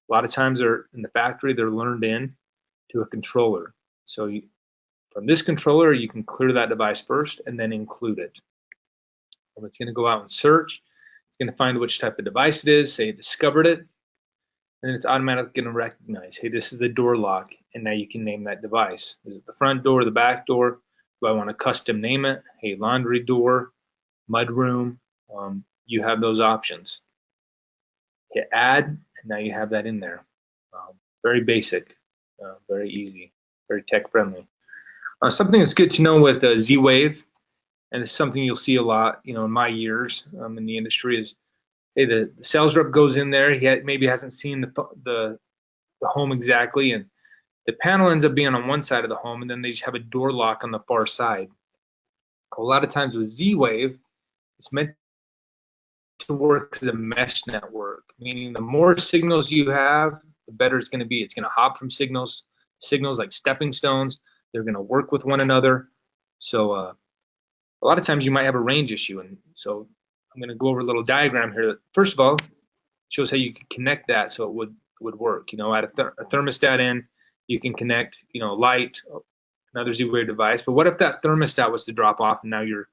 A lot of times they're in the factory, they're learned in to a controller. So from this controller, you can clear that device first and then include it. It's going to go out and search. It's going to find which type of device it is, say it discovered it, and then it's automatically going to recognize, hey, this is the door lock, and now you can name that device. Is it the front door, the back door? Do I want to custom name it? Hey, laundry door, mudroom. You have those options. Hit add, and now you have that in there. Very basic, very easy, very tech friendly. Something that's good to know with Z-Wave, and it's something you'll see a lot, in my years in the industry, is, hey, the sales rep goes in there, he maybe hasn't seen the home exactly, and the panel ends up being on one side of the home, and then they just have a door lock on the far side. A lot of times with Z-Wave, it's meant to work as a mesh network, meaning the more signals you have, the better it's going to be. It's going to hop from signals like stepping stones. They're going to work with one another. So a lot of times you might have a range issue, and so I'm going to go over a little diagram here that, first of all, shows how you can connect that so it would work. Add a thermostat in, you can connect, light, another Z-Wave device. But what if that thermostat was to drop off and now your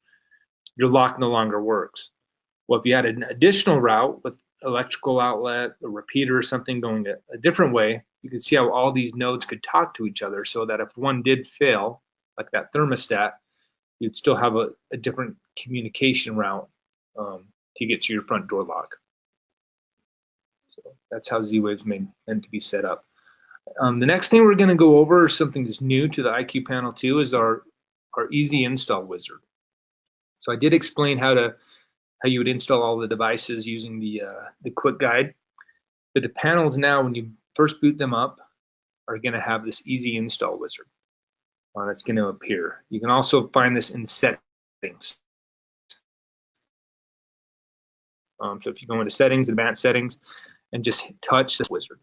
lock no longer works? Well, if you had an additional route with electrical outlet, a repeater or something going a different way, you can see how all these nodes could talk to each other, so that if one did fail, like that thermostat, you'd still have a different communication route to get to your front door lock. So that's how Z-Wave's meant to be set up. The next thing we're going to go over is something that's new to the IQ Panel 2 is our easy install wizard. So I did explain how you would install all the devices using the quick guide. But the panels now, when you first boot them up, are going to have this easy install wizard that's going to appear. You can also find this in settings. So if you go into settings, advanced settings, and just touch this wizard,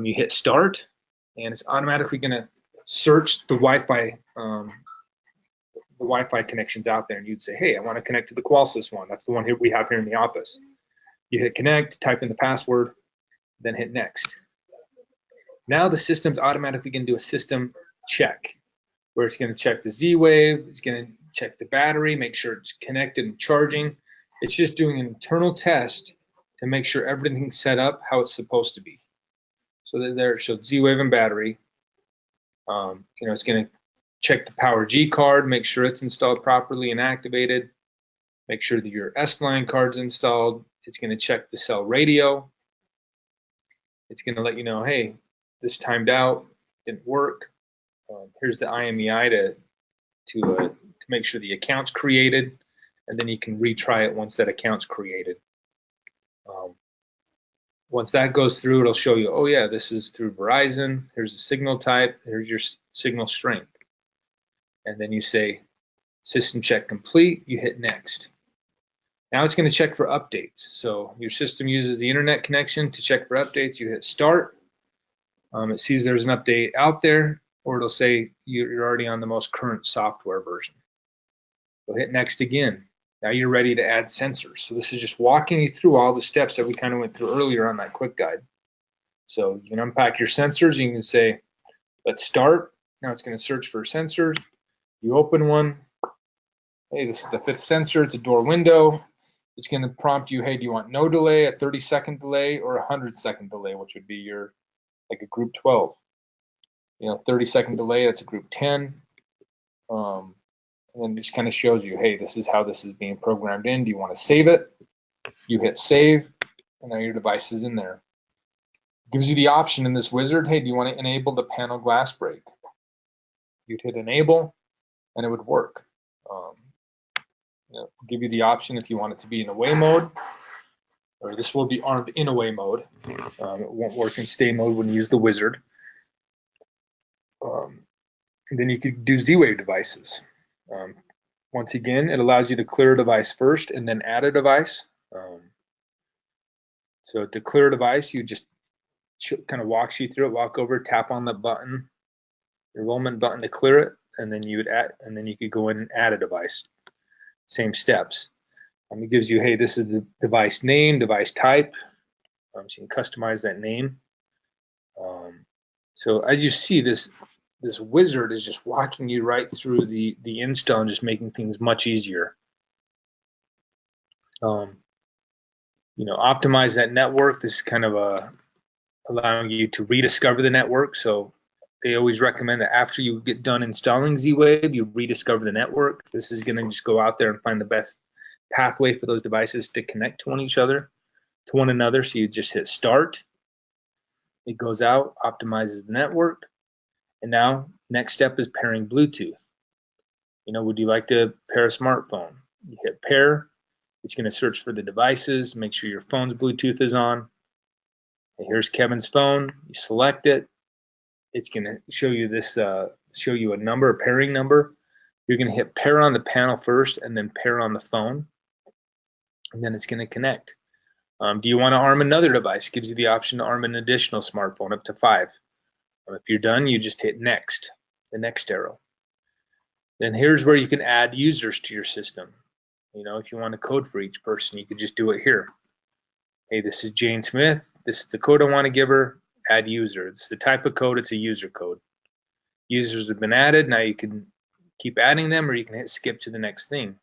you hit start, and it's automatically going to search the Wi-Fi connections out there, and you'd say, hey, I want to connect to the Qualsys one. That's the one we have here in the office. You hit connect, type in the password, then hit next. Now the system's automatically going to do a system check, where it's going to check the Z-Wave, it's going to check the battery, make sure it's connected and charging. It's just doing an internal test to make sure everything's set up how it's supposed to be. So there it showed Z-Wave and battery. It's going to check the PowerG card, make sure it's installed properly and activated. Make sure that your S-line card's installed. It's going to check the cell radio. It's going to let you know, hey, this timed out, didn't work. Here's the IMEI to make sure the account's created, and then you can retry it once that account's created. Once that goes through, it'll show you, oh yeah, this is through Verizon. Here's the signal type. Here's your signal strength. And then you say system check complete. You hit next. Now it's going to check for updates. So your system uses the internet connection to check for updates. You hit start. It sees there's an update out there, or it'll say you're already on the most current software version. So hit next again. Now you're ready to add sensors. So this is just walking you through all the steps that we kind of went through earlier on that quick guide. So you can unpack your sensors. You can say, let's start. Now it's going to search for sensors. You open one. Hey, this is the 5th sensor. It's a door window. It's going to prompt you, hey, do you want no delay, a 30-second delay, or a 100-second delay, which would be like a group 12. 30-second delay, that's a group 10. And then it just kind of shows you, hey, this is how this is being programmed in. Do you want to save it? You hit save, and now your device is in there. Gives you the option in this wizard, hey, do you want to enable the panel glass break? You'd hit enable, and it would work. Give you the option if you want it to be in away mode, or this will be armed in away mode. It won't work in stay mode when you use the wizard. And then you could do Z-Wave devices. Once again, it allows you to clear a device first and then add a device. So to clear a device, you just kind of walks you through it, walk over, tap on the button, enrollment button to clear it, and then you would add, and then you could go in and add a device. Same steps. It gives you, hey, this is the device name, device type. So you can customize that name. So as you see, this wizard is just walking you right through the install and just making things much easier. Optimize that network. This is kind of allowing you to rediscover the network. So they always recommend that after you get done installing Z-Wave, you rediscover the network. This is going to just go out there and find the best pathway for those devices to connect to one another. So you just hit start. It goes out, optimizes the network. And now next step is pairing Bluetooth. Would you like to pair a smartphone? You hit pair. It's going to search for the devices, make sure your phone's Bluetooth is on. And here's Kevin's phone. You select it. It's going to show you this, show you a number, a pairing number. You're going to hit pair on the panel first and then pair on the phone. And then it's going to connect. Do you want to arm another device? Gives you the option to arm an additional smartphone up to 5. If you're done, you just hit next, the next arrow. Then here's where you can add users to your system. If you want a code for each person, you could just do it here. Hey, this is Jane Smith. This is the code I want to give her. Add user. It's the type of code. It's a user code. Users have been added. Now you can keep adding them, or you can hit skip to the next thing.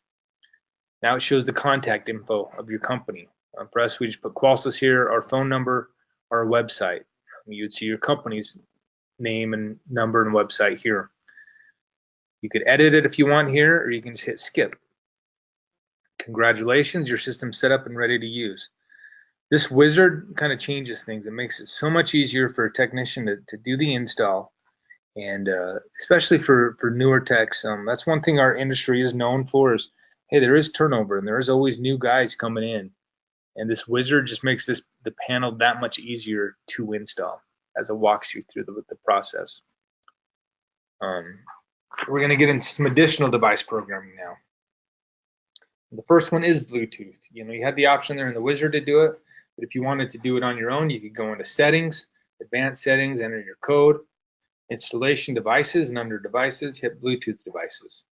Now it shows the contact info of your company. For us, we just put Qualsys here, our phone number, our website. You'd see your company's name and number and website here. You could edit it if you want here, or you can just hit skip. Congratulations, your system's set up and ready to use. This wizard kind of changes things. It makes it so much easier for a technician to do the install, and especially for newer techs. That's one thing our industry is known for is, hey, there is turnover and there is always new guys coming in. And this wizard just makes the panel that much easier to install as it walks you through the process. We're going to get into some additional device programming now. The first one is Bluetooth. You had the option there in the wizard to do it, but if you wanted to do it on your own, you could go into settings, advanced settings, enter your code, installation devices, and under devices, hit Bluetooth devices.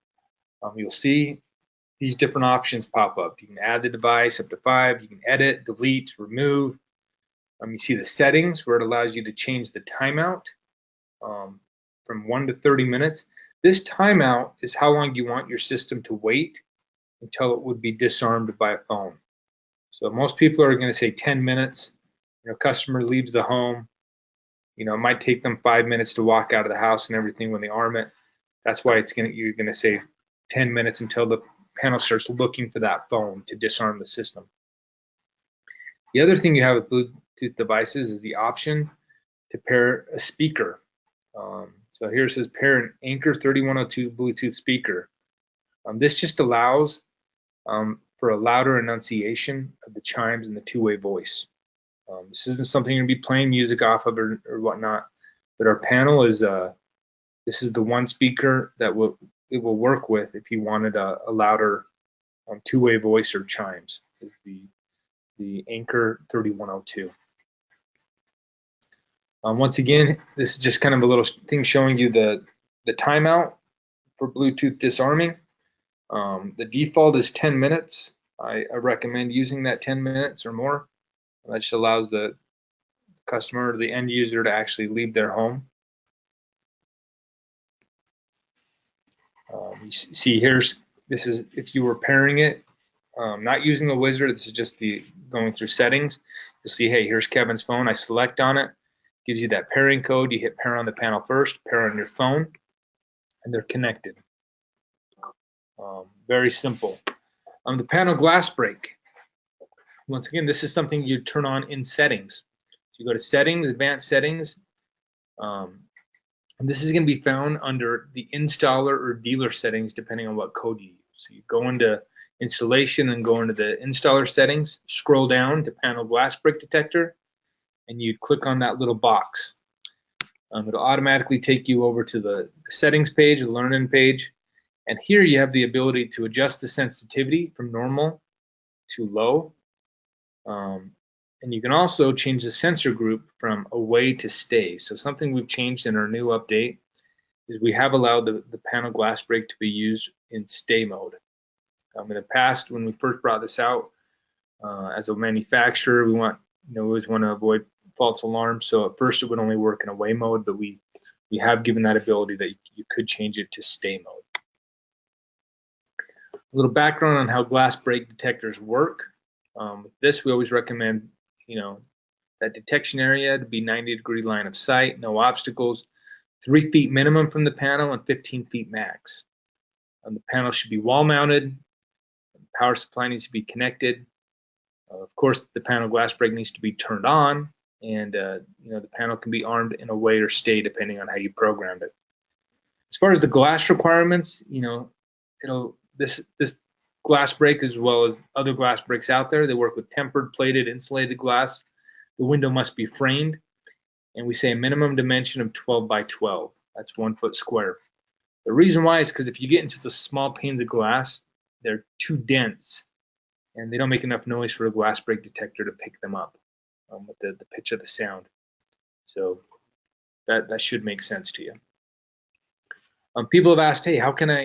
You'll see these different options pop up. You can add the device up to 5. You can edit, delete, remove. You see the settings where it allows you to change the timeout from 1 to 30 minutes. This timeout is how long you want your system to wait until it would be disarmed by a phone. So most people are going to say 10 minutes. Customer leaves the home. It might take them 5 minutes to walk out of the house and everything when they arm it. That's why you're going to say 10 minutes until the panel starts looking for that phone to disarm the system. The other thing you have with Bluetooth devices is the option to pair a speaker. So here it says pair an Anchor 3102 Bluetooth speaker. This just allows for a louder enunciation of the chimes and the two-way voice. This isn't something you're going to be playing music off of or whatnot, but our panel is this is the one speaker that it will work with if you wanted a louder two-way voice or chimes. Is the Anchor 3102. Once again, this is just kind of a little thing showing you the timeout for Bluetooth disarming. The default is 10 minutes. I recommend using that 10 minutes or more. That just allows the customer or the end user to actually leave their home. You see this is if you were pairing it, not using the wizard, this is just going through settings. You'll see, hey, here's Kevin's phone. I select on it, gives you that pairing code. You hit pair on the panel first, pair on your phone, and they're connected. Very simple. The panel glass break. Once again, this is something you turn on in settings. So you go to settings, advanced settings, and this is going to be found under the installer or dealer settings, depending on what code you use. So you go into installation and go into the installer settings, scroll down to panel glass break detector, and you click on that little box. It'll automatically take you over to the settings page, the learn-in page, and here you have the ability to adjust the sensitivity from normal to low. And you can also change the sensor group from away to stay. So something we've changed in our new update is we have allowed the panel glass break to be used in stay mode. In the past, when we first brought this out, as a manufacturer, we always want to avoid false alarms. So at first it would only work in away mode, but we have given that ability that you could change it to stay mode. A little background on how glass break detectors work. With this, we always recommend, that detection area to be 90-degree line of sight, no obstacles, 3 feet minimum from the panel and 15 feet max. The panel should be wall mounted. The power supply needs to be connected. Of course, the panel glass break needs to be turned on, and the panel can be armed in away or stay depending on how you programmed it. As far as the glass requirements, this glass break, as well as other glass breaks out there, they work with tempered, plated, insulated glass. The window must be framed, and we say a minimum dimension of 12 by 12. That's 1 foot square. The reason why is because if you get into the small panes of glass, they're too dense, and they don't make enough noise for a glass break detector to pick them up with the pitch of the sound. So that should make sense to you. People have asked, hey,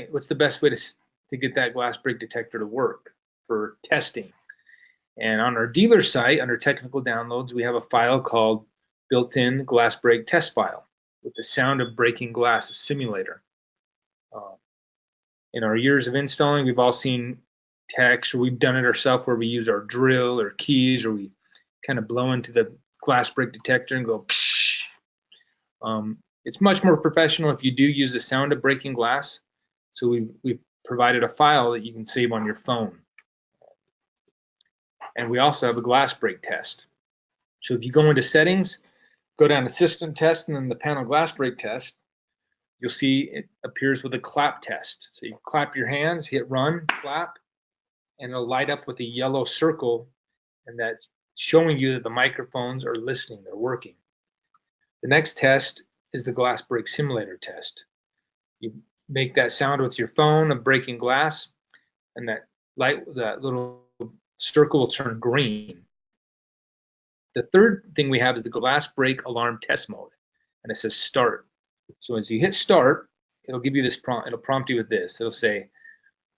what's the best way to get that glass break detector to work for testing? And on our dealer site, under technical downloads, we have a file called built-in glass break test file with the sound of breaking glass, a simulator. In our years of installing, we've all seen techs, or we've done it ourselves, where we use our drill or keys, or we kind of blow into the glass break detector and go psh. It's much more professional if you do use the sound of breaking glass. So we've provided a file that you can save on your phone. And we also have a glass break test. So if you go into settings, go down to system test, and then the panel glass break test, you'll see it appears with a clap test. So you clap your hands, hit run, clap, and it'll light up with a yellow circle, and that's showing you that the microphones are listening, they're working. The next test is the glass break simulator test. You make that sound with your phone of breaking glass, and that little circle will turn green. The third thing we have is the glass break alarm test mode, and it says start. So as you hit start, it'll give you this prompt. It'll prompt you with this. It'll say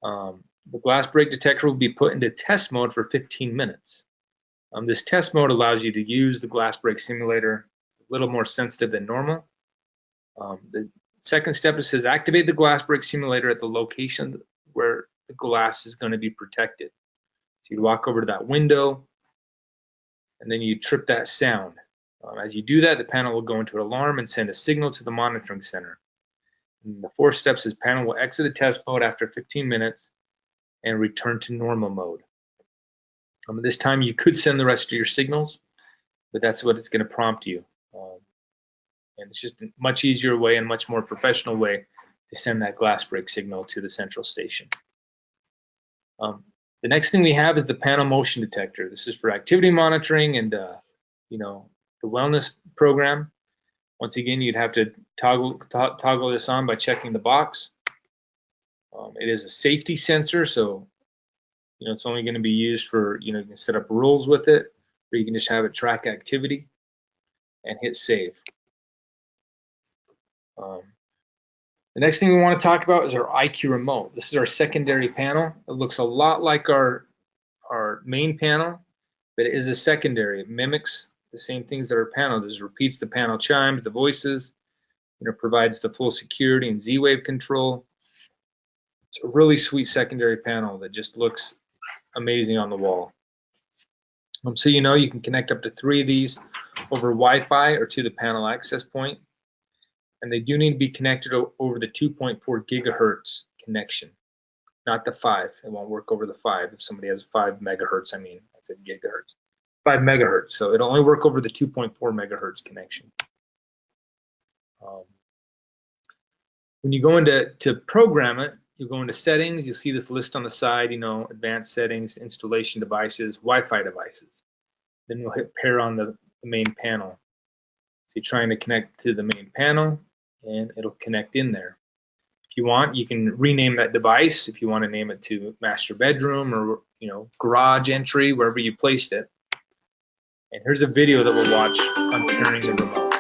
the glass break detector will be put into test mode for 15 minutes. This test mode allows you to use the glass break simulator a little more sensitive than normal. The second step, it says activate the glass break simulator at the location where the glass is going to be protected. So you walk over to that window, and then you trip that sound. As you do that, the panel will go into an alarm and send a signal to the monitoring center. And the fourth step says panel will exit the test mode after 15 minutes and return to normal mode. This time you could send the rest of your signals, but that's what it's going to prompt you. And it's just a much easier way and much more professional way to send that glass break signal to the central station. The next thing we have is the panel motion detector. This is for activity monitoring and the wellness program. Once again, you'd have to toggle this on by checking the box. It is a safety sensor, so it's only going to be used for, you can set up rules with it, or you can just have it track activity and hit save. The next thing we want to talk about is our IQ remote. This is our secondary panel. It looks a lot like our main panel, but it is a secondary. It mimics the same things that our panel does. It repeats the panel chimes, the voices, provides the full security and Z-Wave control. It's a really sweet secondary panel that just looks amazing on the wall. So you can connect up to 3 of these over Wi-Fi or to the panel access point. And they do need to be connected over the 2.4 gigahertz connection. not the 5. It won't work over the 5. If somebody has 5 megahertz, I said gigahertz. 5 megahertz. So it'll only work over the 2.4 megahertz connection. When you go into program it, you go into settings, you'll see this list on the side, advanced settings, installation devices, Wi-Fi devices. Then you'll hit pair on the main panel. So you're trying to connect to the main panel, and it'll connect in there. If you want, you can rename that device if you want to name it to master bedroom or garage entry, wherever you placed it. And here's a video that we'll watch on pairing the remote.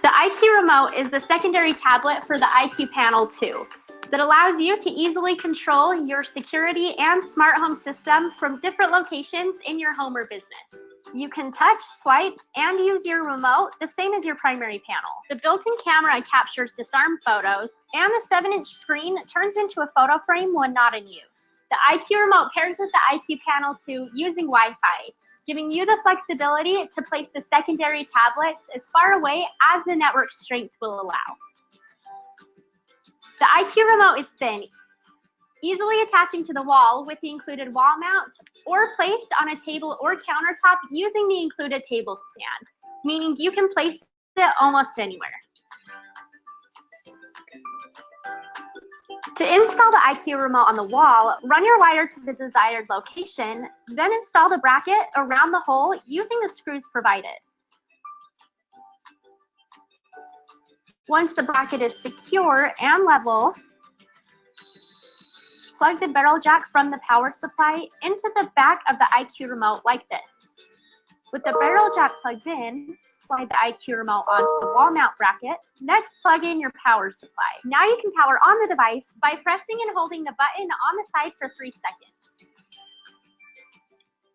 The IQ Remote is the secondary tablet for the IQ Panel 2 that allows you to easily control your security and smart home system from different locations in your home or business. You can touch, swipe, and use your remote the same as your primary panel. The built-in camera captures disarmed photos, and the 7-inch screen turns into a photo frame when not in use. The IQ Remote pairs with the IQ Panel 2 using Wi-Fi, giving you the flexibility to place the secondary tablets as far away as the network strength will allow. The IQ Remote is thin, easily attaching to the wall with the included wall mount, or placed on a table or countertop using the included table stand, meaning you can place it almost anywhere. To install the IQ Remote on the wall, run your wire to the desired location, then install the bracket around the hole using the screws provided. Once the bracket is secure and level, plug the barrel jack from the power supply into the back of the IQ Remote like this. With the barrel jack plugged in, slide the IQ Remote onto the wall mount bracket. Next, plug in your power supply. Now you can power on the device by pressing and holding the button on the side for 3 seconds.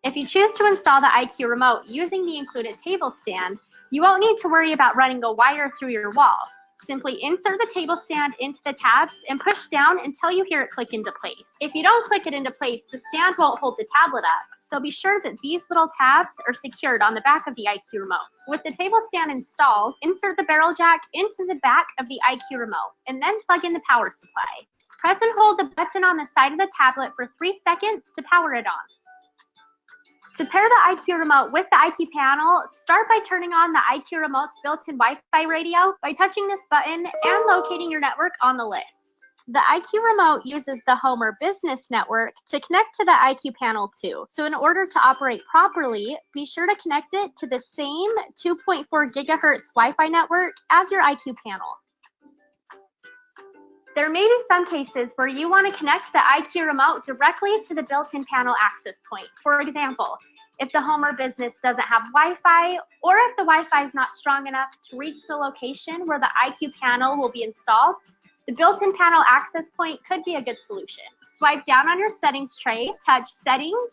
If you choose to install the IQ Remote using the included table stand, you won't need to worry about running a wire through your wall. Simply insert the table stand into the tabs and push down until you hear it click into place. If you don't click it into place, the stand won't hold the tablet up, so be sure that these little tabs are secured on the back of the IQ Remote. With the table stand installed, insert the barrel jack into the back of the IQ Remote and then plug in the power supply. Press and hold the button on the side of the tablet for 3 seconds to power it on. To pair the IQ Remote with the IQ Panel, start by turning on the IQ Remote's built-in Wi-Fi radio by touching this button and locating your network on the list. The IQ Remote uses the home or business network to connect to the IQ Panel 2. So in order to operate properly, be sure to connect it to the same 2.4 gigahertz Wi-Fi network as your IQ Panel. There may be some cases where you want to connect the IQ Remote directly to the built-in panel access point. For example, if the home or business doesn't have Wi-Fi, or if the Wi-Fi is not strong enough to reach the location where the IQ Panel will be installed, the built-in panel access point could be a good solution. Swipe down on your settings tray, touch Settings,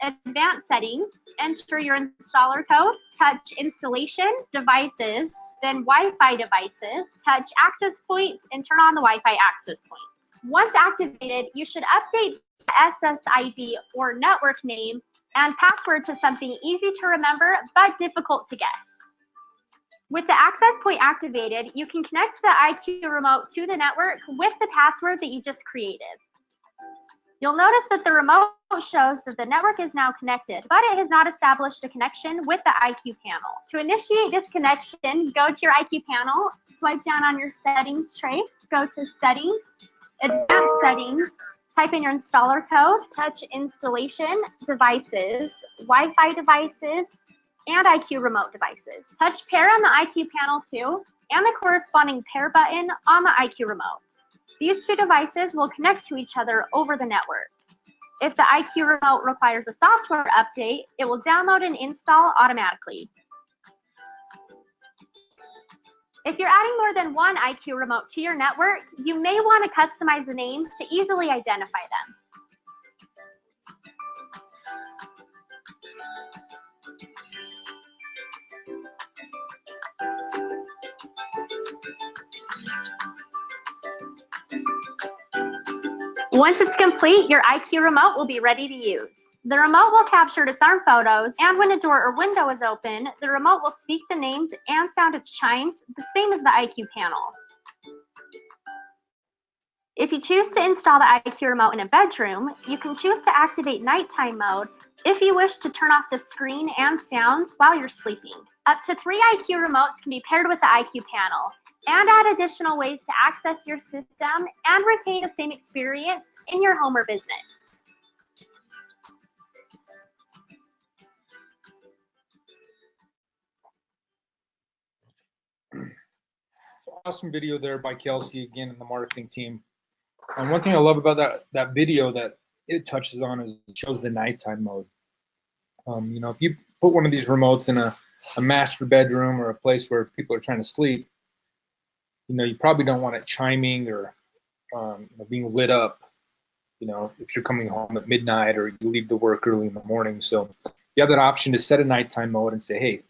Advanced Settings, enter your installer code, touch Installation, Devices, then Wi-Fi devices, touch access points, and turn on the Wi-Fi access point. Once activated, you should update the SSID or network name and password to something easy to remember but difficult to guess. With the access point activated, you can connect the IQ Remote to the network with the password that you just created. You'll notice that the remote shows that the network is now connected, but it has not established a connection with the IQ Panel. To initiate this connection, go to your IQ Panel, swipe down on your settings tray, go to Settings, Advanced Settings, type in your installer code, touch Installation, Devices, Wi-Fi devices, and IQ Remote devices. Touch Pair on the IQ Panel 2 and the corresponding Pair button on the IQ Remote. These 2 devices will connect to each other over the network. If the IQ Remote requires a software update, it will download and install automatically. If you're adding more than one IQ Remote to your network, you may want to customize the names to easily identify them. Once it's complete, your IQ Remote will be ready to use. The remote will capture disarm photos, and when a door or window is open, the remote will speak the names and sound its chimes, the same as the IQ Panel. If you choose to install the IQ remote in a bedroom, you can choose to activate nighttime mode if you wish to turn off the screen and sounds while you're sleeping. Up to 3 IQ remotes can be paired with the IQ panel and add additional ways to access your system and retain the same experience in your home or business. Awesome video there by Kelsey again and the marketing team. And one thing I love about that video that it touches on is it shows the nighttime mode. You know, if you put one of these remotes in a master bedroom or a place where people are trying to sleep, you know, you probably don't want it chiming or being lit up, you know, if you're coming home at midnight or you leave to work early in the morning. So you have that option to set a nighttime mode and say, hey,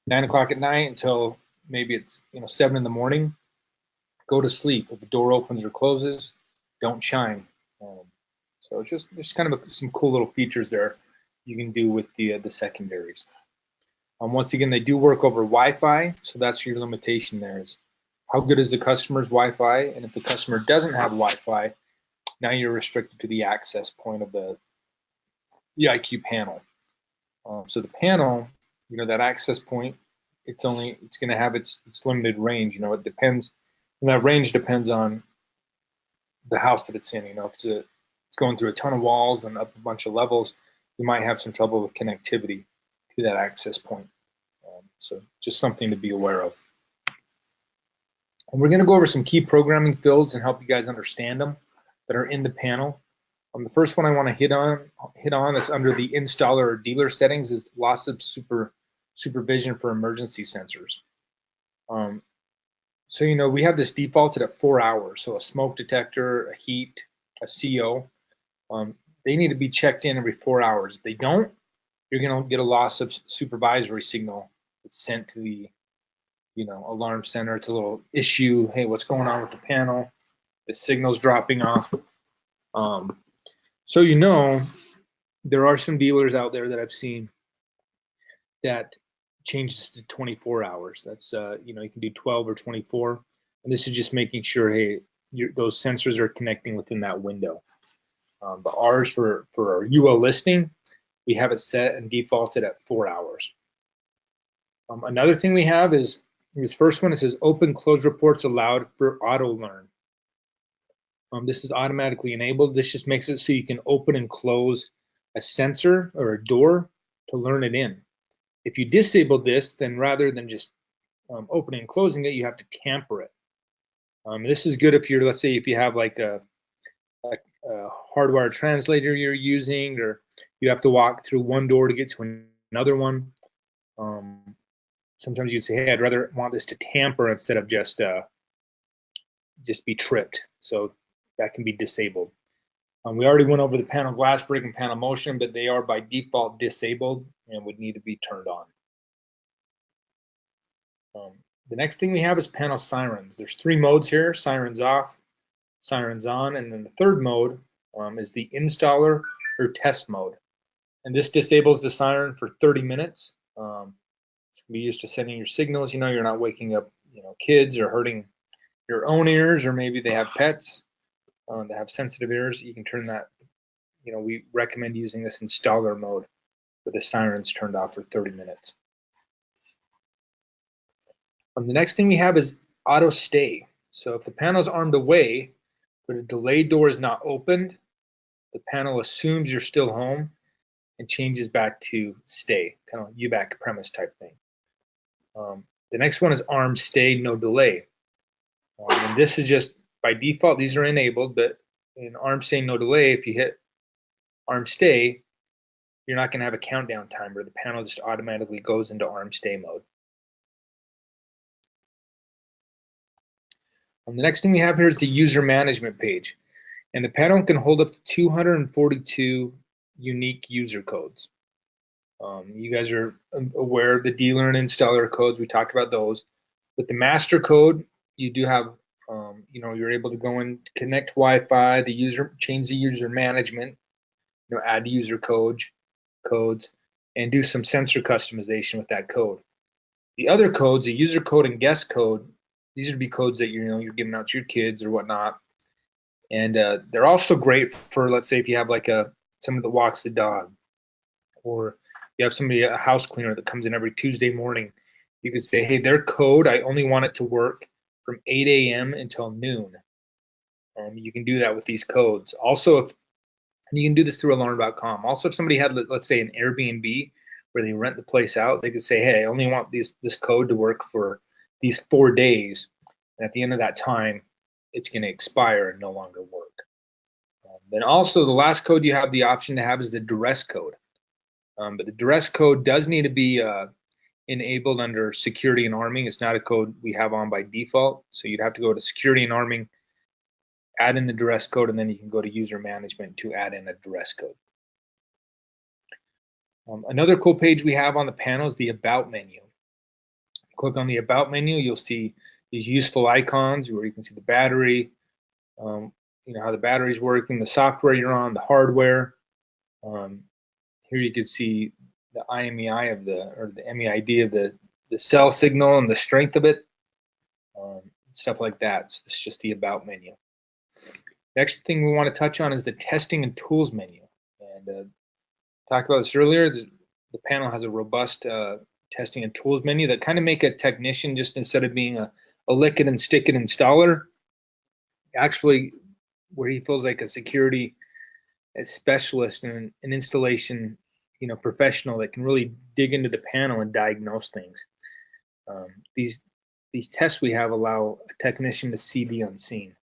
9 o'clock at night until maybe it's 7 in the morning, go to sleep. If the door opens or closes, don't chime. So it's just kind of some cool little features there you can do with the secondaries. Once again, they do work over Wi-Fi, so that's your limitation there is how good is the customer's Wi-Fi, and if the customer doesn't have Wi-Fi, now you're restricted to the access point of the IQ panel. So the panel, you know, that access point, it's going to have its limited range. You know, it depends, and that range depends on the house that it's in. You know, if it's going through a ton of walls and up a bunch of levels, you might have some trouble with connectivity to that access point. So just something to be aware of. And we're going to go over some key programming fields and help you guys understand them that are in the panel. The first one I want to hit on that's under the installer or dealer settings is loss of supervision for emergency sensors. So, you know, we have this defaulted at 4 hours. So a smoke detector, a heat, a CO, they need to be checked in every 4 hours. If they don't, you're going to get a loss of supervisory signal that's sent to the, you know, alarm center. It's a little issue. Hey, what's going on with the panel? The signal's dropping off. So, you know, there are some dealers out there that I've seen that changes to 24 hours. That's, you know, you can do 12 or 24. And this is just making sure, hey, those sensors are connecting within that window. But ours for our UL listing, we have it set and defaulted at 4 hours. Another thing we have is this first one, it says open close reports allowed for auto learn. This is automatically enabled. This just makes it so you can open and close a sensor or a door to learn it in. If you disable this, then rather than just opening and closing it, you have to tamper it. This is good if you're, let's say, if you have like a hardwired translator you're using, or you have to walk through one door to get to another one. Sometimes you'd say, hey, I'd rather want this to tamper instead of just be tripped. So that can be disabled. We already went over the panel glass break and panel motion, but they are by default disabled and would need to be turned on. The next thing we have is panel sirens. There's 3 modes here: sirens off, sirens on, and then the third mode is the installer or test mode. And this disables the siren for 30 minutes. It's gonna be used to sending your signals. You know, you're not waking up, you know, kids or hurting your own ears, or maybe they have pets that have sensitive ears. You can turn that, you know, we recommend using this installer mode where the siren's turned off for 30 minutes. The next thing we have is auto stay. So if the panel is armed away, but a delayed door is not opened, the panel assumes you're still home and changes back to stay, kind of you back premise type thing. The next one is arm stay, no delay. And this is just by default, these are enabled, but in arm stay, no delay, if you hit arm stay, you're not going to have a countdown timer. The panel just automatically goes into arm stay mode. The next thing we have here is the user management page. And the panel can hold up to 242 unique user codes. You guys are aware of the dealer and installer codes. We talked about those. With the master code, you do have, you know, you're able to go and connect Wi-Fi, the user, change the user management, you know, add user codes, and do some sensor customization with that code. The other codes, the user code and guest code, these would be codes that you're giving out to your kids or whatnot. And they're also great for, let's say, if you have like someone that walks the dog, or you have somebody, a house cleaner that comes in every Tuesday morning. You could say, hey, their code, I only want it to work from 8 a.m. until noon. You can do that with these codes. Also, if you can do this through alarm.com. Also, if somebody had, let's say, an Airbnb where they rent the place out, they could say, hey, I only want this code to work for these 4 days. And at the end of that time, it's going to expire and no longer work. Then also, the last code you have the option to have is the duress code. But the duress code does need to be enabled under security and arming. It's not a code we have on by default. So you'd have to go to security and arming, add in the duress code, and then you can go to user management to add in a duress code. Another cool page we have on the panel is the About menu. Click on the About menu, you'll see these useful icons where you can see the battery, how the battery's working, the software you're on, the hardware. Here you can see the IMEI or the MEID of the cell signal and the strength of it, stuff like that. So it's just the About menu. Next thing we want to touch on is the Testing and Tools menu. And talked about this earlier. The panel has a robust testing and tools menu that kind of make a technician, just instead of being a lick it and stick it installer, actually where he feels like a security specialist and an installation professional that can really dig into the panel and diagnose things. These tests we have allow a technician to see the unseen.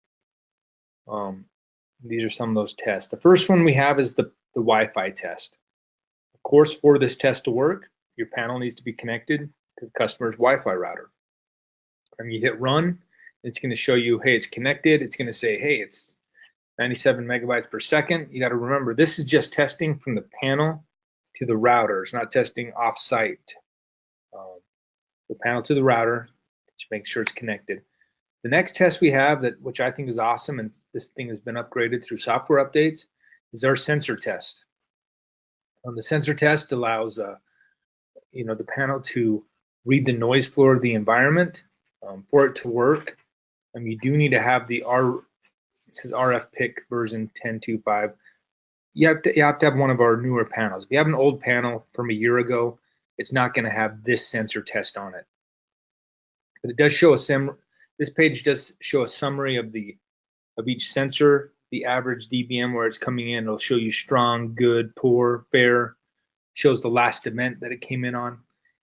These are some of those tests. The first one we have is the Wi-Fi test. Of course, for this test to work, your panel needs to be connected to the customer's Wi-Fi router. And you hit run, it's going to show you, hey, it's connected. It's going to say, hey, it's 97 megabytes per second. You got to remember, this is just testing from the panel to the router. It's not testing off-site. The panel to the router to make sure it's connected. The next test we have, which I think is awesome, and this thing has been upgraded through software updates, is our sensor test. The sensor test allows the panel to read the noise floor of the environment. For it to work, you do need to have it says RF PIC version 10.2.5. You have to have one of our newer panels. If you have an old panel from a year ago, it's not going to have this sensor test on it. But it does show this page does show a summary of each sensor, the average dBm where it's coming in. It'll show you strong, good, poor, fair. Shows the last event that it came in on,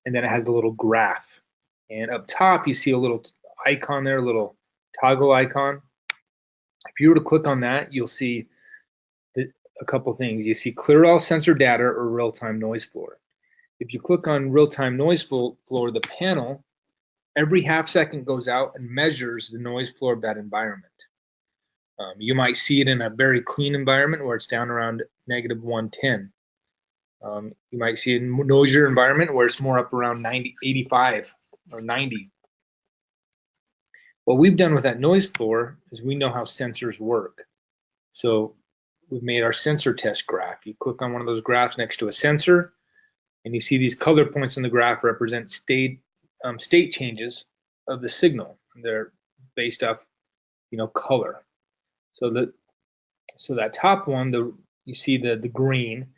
and then it has a little graph. And up top, you see a little icon there, a little toggle icon. If you were to click on that, you'll see a couple things. You see clear all sensor data or real-time noise floor. If you click on real-time noise floor, the panel, every half second goes out and measures the noise floor of that environment. You might see it in a very clean environment where it's down around -110. You might see it in a noisier environment where it's more up around 85 or 90. What we've done with that noise floor is we know how sensors work. So we've made our sensor test graph. You click on one of those graphs next to a sensor, and you see these color points on the graph represent state changes of the signal. They're based off, color. So that top one, you see the green.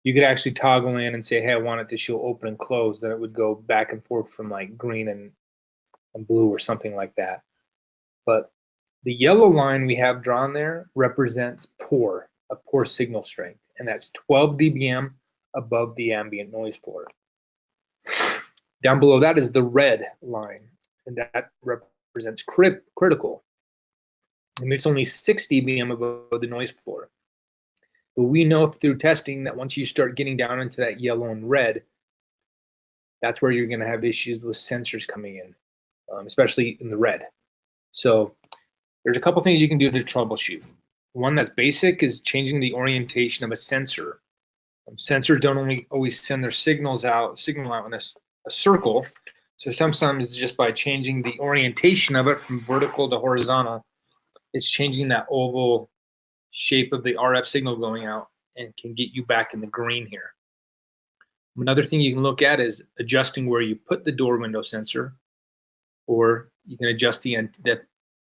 You could actually toggle in and say, hey, I want it to show open and close. Then it would go back and forth from like green and blue or something like that. But the yellow line we have drawn there represents a poor signal strength, and that's 12 dBm above the ambient noise floor. Down below that is the red line, and that represents critical. And it's only 6 dBm above the noise floor. But we know through testing that once you start getting down into that yellow and red, that's where you're going to have issues with sensors coming in, especially in the red. So there's a couple things you can do to troubleshoot. One that's basic is changing the orientation of a sensor. Sensors don't always send their signal out in a circle. So sometimes it's just by changing the orientation of it from vertical to horizontal, it's changing that oval shape of the RF signal going out and can get you back in the green here. Another thing you can look at is adjusting where you put the door window sensor, or you can adjust the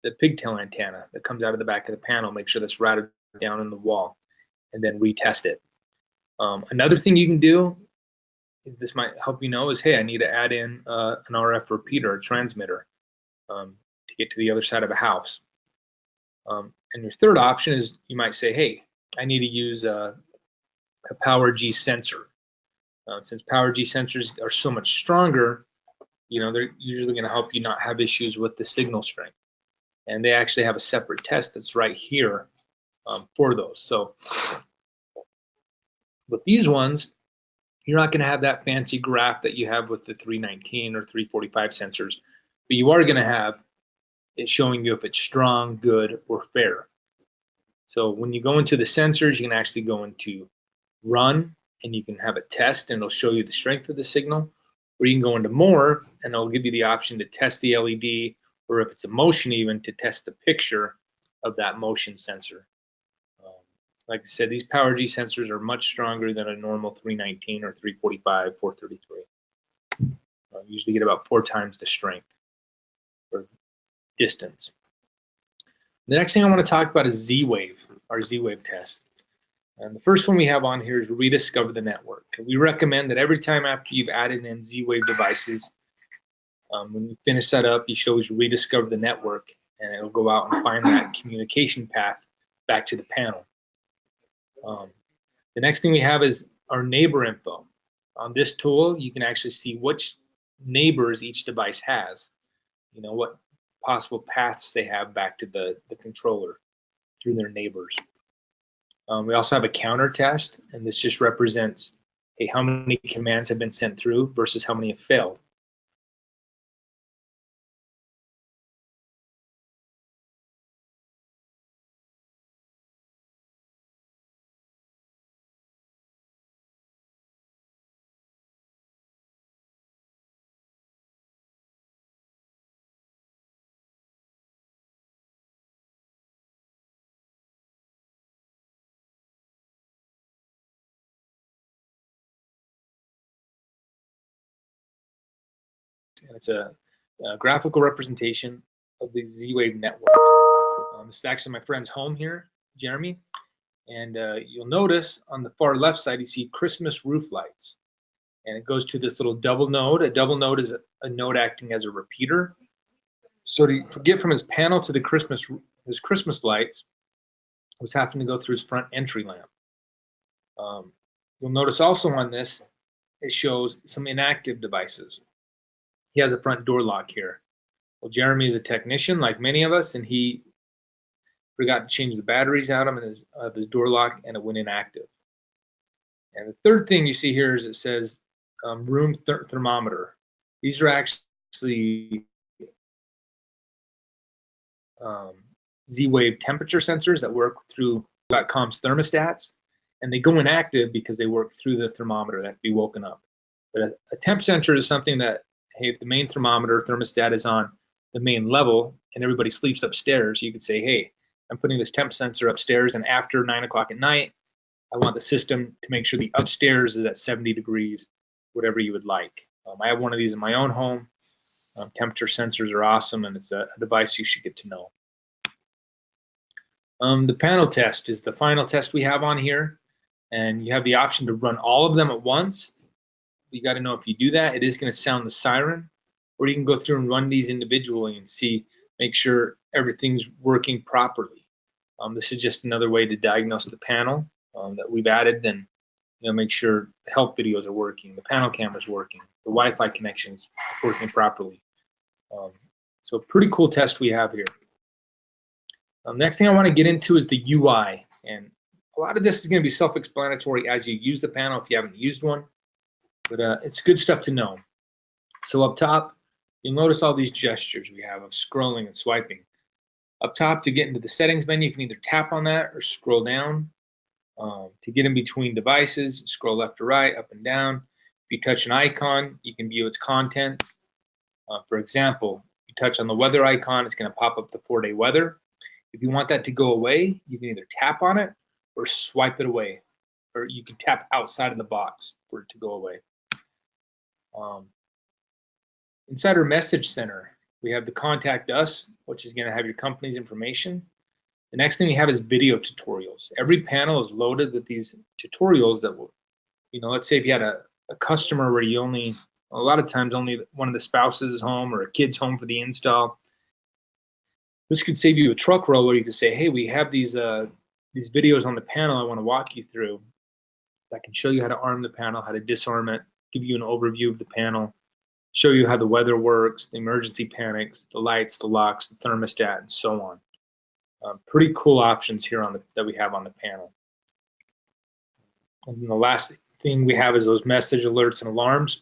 the pigtail antenna that comes out of the back of the panel. Make sure that's routed down in the wall, and then retest it. Another thing you can do, this might help you know, is hey, I need to add in an RF repeater, a transmitter, to get to the other side of a house. And your third option is you might say, hey, I need to use a PowerG sensor. Since PowerG sensors are so much stronger, you know, they're usually going to help you not have issues with the signal strength. And they actually have a separate test that's right here for those. So with these ones, you're not going to have that fancy graph that you have with the 319 or 345 sensors, but you are going to have it showing you if it's strong, good, or fair. So when you go into the sensors, you can actually go into run, and you can have it test, and it'll show you the strength of the signal. Or you can go into more, and it'll give you the option to test the LED, or if it's a motion even, to test the picture of that motion sensor. Like I said, these PowerG sensors are much stronger than a normal 319 or 345, 433. Usually get about 4 times the strength or distance. The next thing I want to talk about is Z-Wave, our Z-Wave test. And the first one we have on here is rediscover the network. We recommend that every time after you've added in Z-Wave devices, when you finish that up, you should always rediscover the network, and it'll go out and find that communication path back to the panel. The next thing we have is our neighbor info. On this tool, you can actually see which neighbors each device has. You know, what possible paths they have back to the controller through their neighbors. We also have a counter test, and this just represents, hey, how many commands have been sent through versus how many have failed. And it's a graphical representation of the Z-Wave network. This is actually my friend's home here, Jeremy. And you'll notice on the far left side, you see Christmas roof lights. And it goes to this little double node. A double node is a node acting as a repeater. So to get from his panel to his Christmas lights, was having to go through his front entry lamp. You'll notice also on this, it shows some inactive devices. He has a front door lock here. Well, Jeremy is a technician like many of us, and he forgot to change the batteries out of his door lock, and it went inactive. And the third thing you see here is it says room thermometer. These are actually Z-Wave temperature sensors that work through .com's thermostats, and they go inactive because they work through the thermometer that have to be woken up. But a temp sensor is something that, hey, if the main thermometer thermostat is on the main level and everybody sleeps upstairs, you could say, hey, I'm putting this temp sensor upstairs, and after 9 o'clock at night, I want the system to make sure the upstairs is at 70 degrees, whatever you would like. I have one of these in my own home. Temperature sensors are awesome, and it's a device you should get to know. The panel test is the final test we have on here, and you have the option to run all of them at once. You got to know if you do that, it is going to sound the siren, or you can go through and run these individually and make sure everything's working properly. This is just another way to diagnose the panel that we've added, and make sure the help videos are working, the panel camera's working, the Wi-Fi connection's working properly. So a pretty cool test we have here. Next thing I want to get into is the UI, and a lot of this is going to be self-explanatory as you use the panel if you haven't used one, but it's good stuff to know. So up top, you'll notice all these gestures we have of scrolling and swiping. Up top, to get into the settings menu, you can either tap on that or scroll down. To get in between devices, scroll left to right, up and down. If you touch an icon, you can view its contents. For example, if you touch on the weather icon, it's going to pop up the 4-day weather. If you want that to go away, you can either tap on it or swipe it away, or you can tap outside of the box for it to go away. Inside our message center, We have the contact us, which is going to have your company's information. The next thing we have is video tutorials. Every panel is loaded with these tutorials that will, let's say if you had a customer where you only, a lot of times only one of the spouses is home or a kid's home for the install. This could save you a truck roll where you could say, hey, we have these videos on the panel I want to walk you through that can show you how to arm the panel, how to disarm it, give you an overview of the panel, show you how the weather works, the emergency panics, the lights, the locks, the thermostat, and so on. Pretty cool options here that we have on the panel. And then the last thing we have is those message alerts and alarms.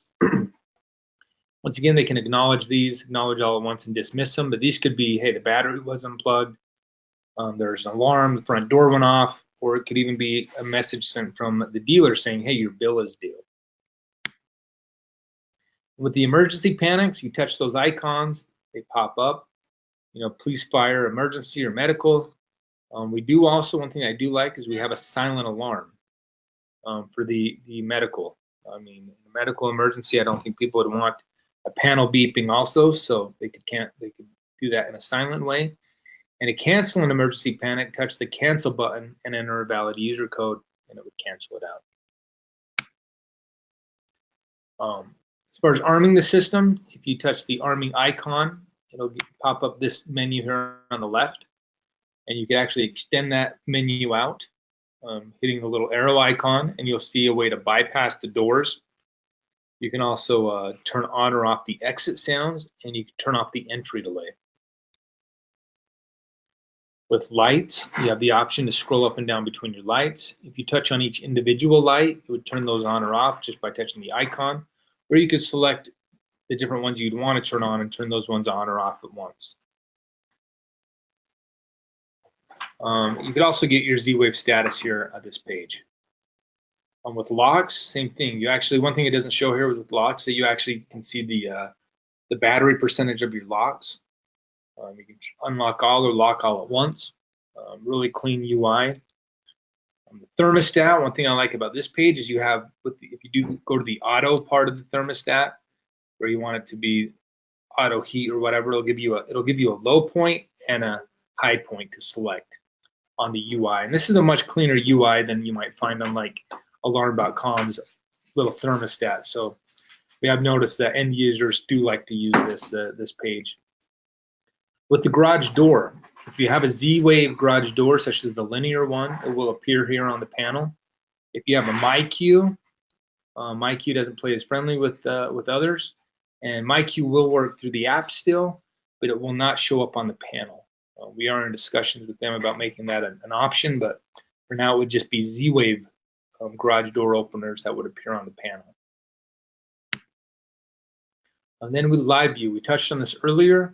Once again, they can acknowledge all at once and dismiss them, but these could be, hey, the battery was unplugged, there's an alarm, the front door went off, or it could even be a message sent from the dealer saying, hey, your bill is due. With the emergency panics, you touch those icons, they pop up, police, fire, emergency, or medical. We do also, one thing I do like is we have a silent alarm for the medical. I mean, in a medical emergency, I don't think people would want a panel beeping also, so they could do that in a silent way. And to cancel an emergency panic, touch the cancel button and enter a valid user code, and it would cancel it out. As far as arming the system, if you touch the arming icon, it'll pop up this menu here on the left, and you can actually extend that menu out, hitting the little arrow icon, and you'll see a way to bypass the doors. You can also turn on or off the exit sounds, and you can turn off the entry delay. With lights, you have the option to scroll up and down between your lights. If you touch on each individual light, it would turn those on or off just by touching the icon, or you could select the different ones you'd want to turn on and turn those ones on or off at once. You could also get your Z-Wave status here at this page. With locks, same thing. One thing it doesn't show here with locks, that you actually can see the battery percentage of your locks. You can unlock all or lock all at once. Really clean UI. The thermostat, one thing I like about this page is you have, if you do go to the auto part of the thermostat, where you want it to be auto heat or whatever, it'll give you a low point and a high point to select on the UI. And this is a much cleaner UI than you might find on like alarm.com's little thermostat. So we have noticed that end users do like to use this page. With the garage door, if you have a Z-Wave garage door, such as the linear one, it will appear here on the panel. If you have a MyQ doesn't play as friendly with others, and MyQ will work through the app still, but it will not show up on the panel. We are in discussions with them about making that an option, but for now it would just be Z-Wave garage door openers that would appear on the panel. And then with live view, we touched on this earlier,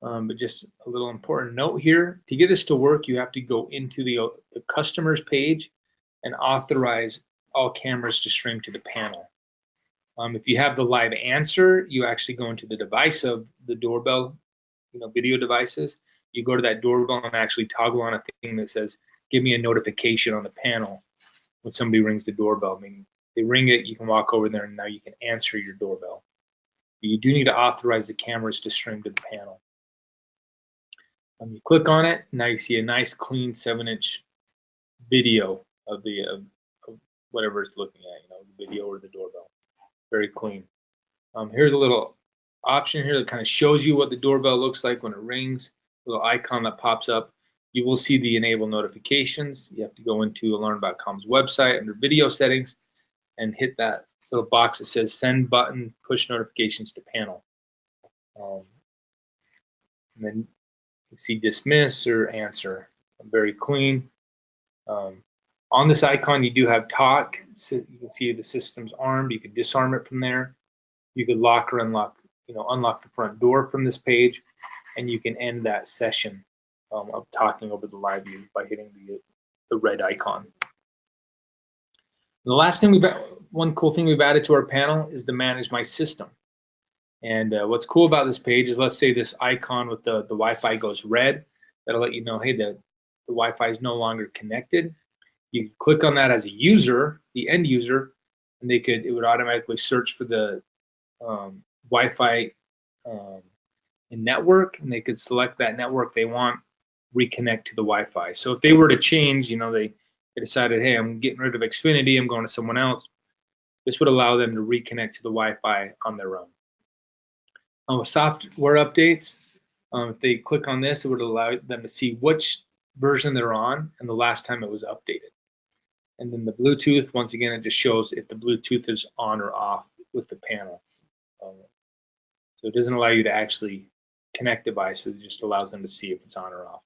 but just a little important note here. To get this to work, you have to go into the customers page and authorize all cameras to stream to the panel. If you have the live answer, you actually go into the device of the doorbell, video devices. You go to that doorbell and actually toggle on a thing that says, give me a notification on the panel when somebody rings the doorbell. Meaning they ring it, you can walk over there and now you can answer your doorbell. But you do need to authorize the cameras to stream to the panel. You click on it, now you see a nice clean 7-inch video of whatever it's looking at, the video or the doorbell. Very clean. Here's a little option here that kind of shows you what the doorbell looks like when it rings. A little icon that pops up. You will see the enable notifications. You have to go into alarm.com's website under video settings and hit that little box that says send button, push notifications to panel. And then you see dismiss or answer. Very clean. On this icon, you do have talk. So you can see the system's armed. You can disarm it from there. You could lock or unlock, unlock the front door from this page, and you can end that session of talking over the live view by hitting the red icon. And the last thing one cool thing we've added to our panel is the manage my system. And what's cool about this page is, let's say this icon with the Wi-Fi goes red. That'll let you know, hey, the Wi-Fi is no longer connected. You can click on that as a user, the end user, and it would automatically search for the Wi-Fi in network, and they could select that network they want, reconnect to the Wi-Fi. So if they were to change, they decided, hey, I'm getting rid of Xfinity, I'm going to someone else, this would allow them to reconnect to the Wi-Fi on their own. With software updates, if they click on this, it would allow them to see which version they're on and the last time it was updated. And then the Bluetooth, once again, it just shows if the Bluetooth is on or off with the panel. So it doesn't allow you to actually connect devices, it just allows them to see if it's on or off.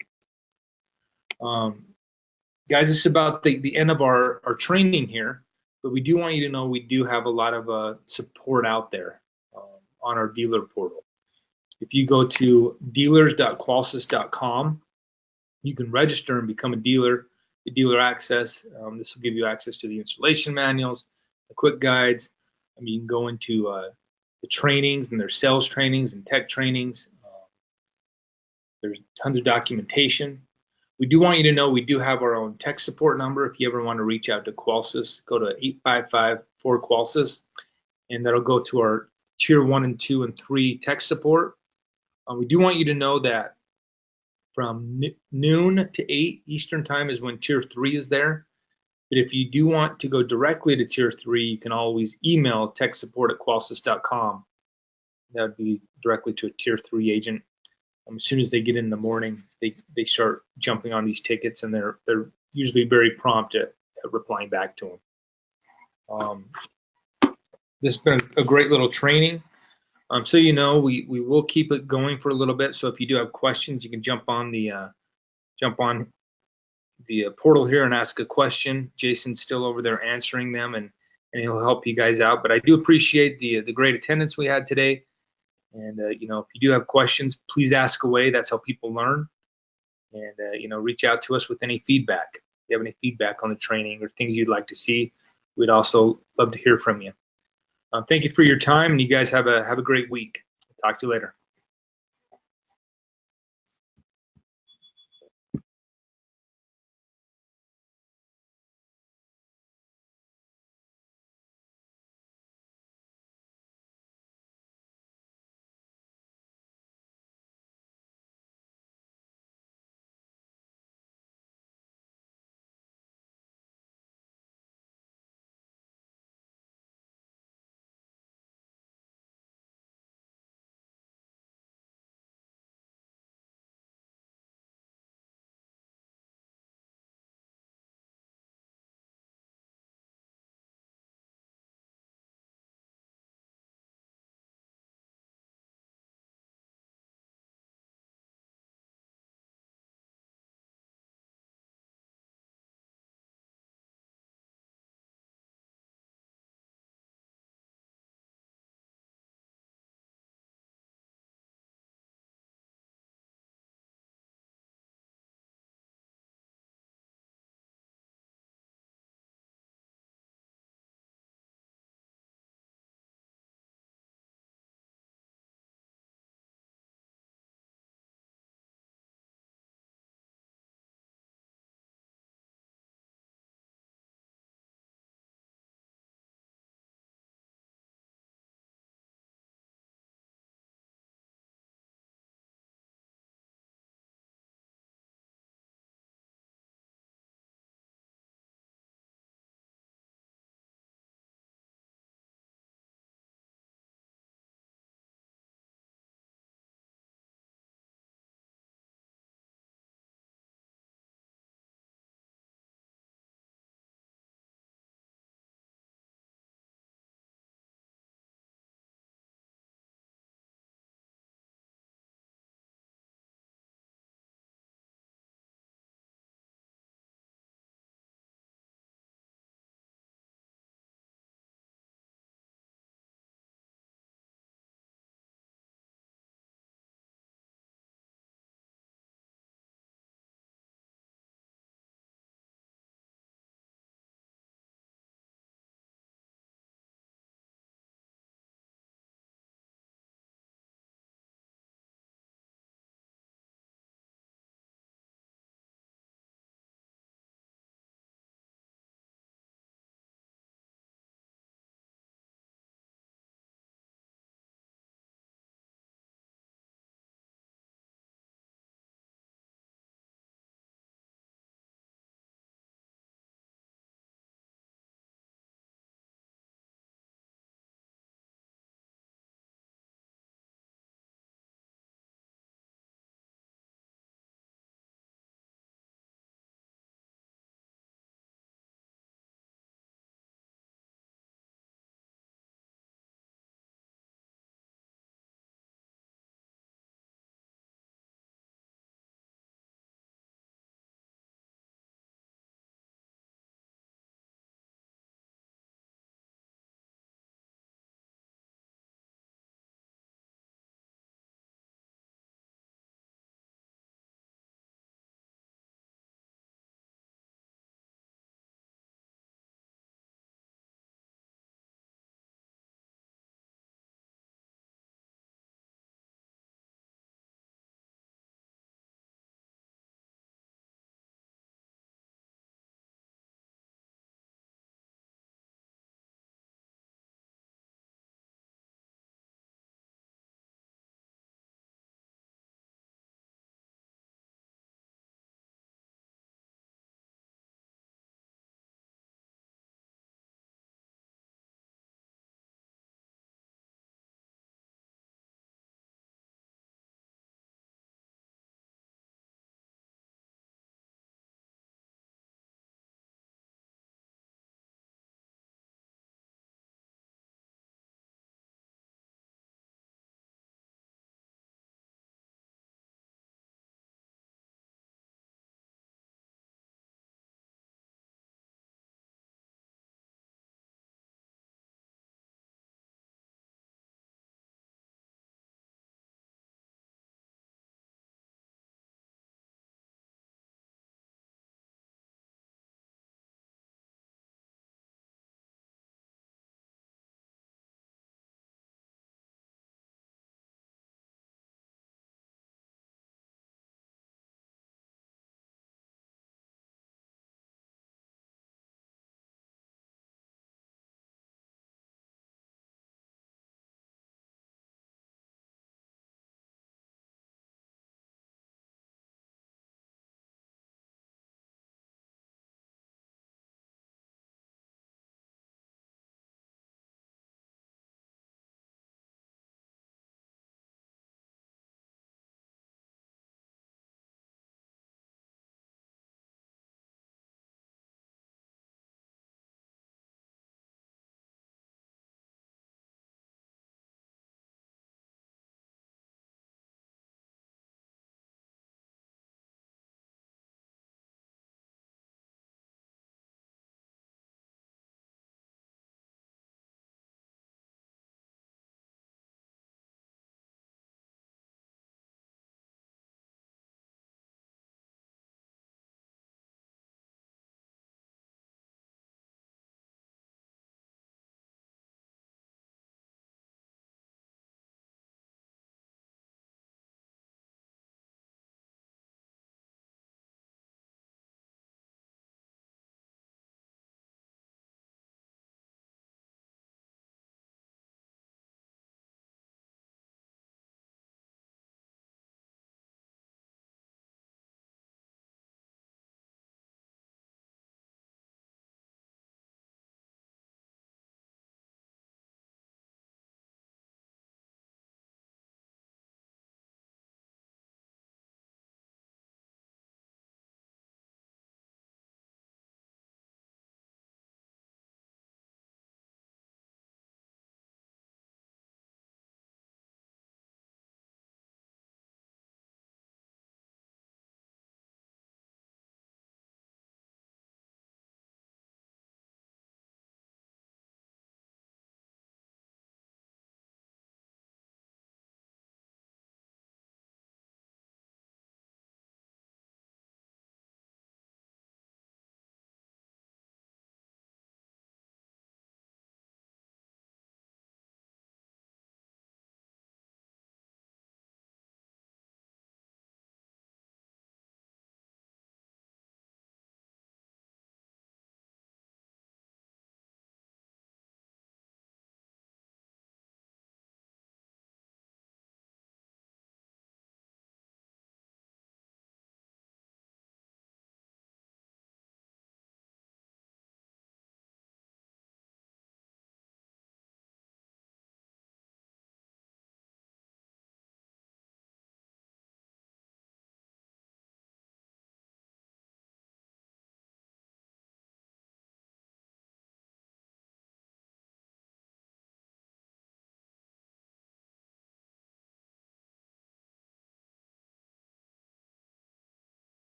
Guys, this is about the end of our training here, but we do want you to know we do have a lot of support out there on our dealer portal. If you go to dealers.qualsys.com, you can register and become a dealer, the dealer access. This will give you access to the installation manuals, the quick guides. You can go into the trainings, and there's sales trainings and tech trainings. There's tons of documentation. We do want you to know we do have our own tech support number. If you ever want to reach out to Qualsys, go to 855-4Qualsys, and that'll go to our Tier 1 and 2 and 3 tech support. We do want you to know that from noon to 8 Eastern time is when Tier 3 is there. But if you do want to go directly to Tier 3, you can always email techsupport@qualsys.com. That would be directly to a Tier 3 agent. As soon as they get in the morning, they start jumping on these tickets, and they're usually very prompt at replying back to them. This has been a great little training. So we will keep it going for a little bit. So if you do have questions, you can jump on the portal here and ask a question. Jason's still over there answering them, and he'll help you guys out. But I do appreciate the great attendance we had today. And if you do have questions, please ask away. That's how people learn. And reach out to us with any feedback. If you have any feedback on the training or things you'd like to see, we'd also love to hear from you. Thank you for your time, and you guys have a great week. Talk to you later.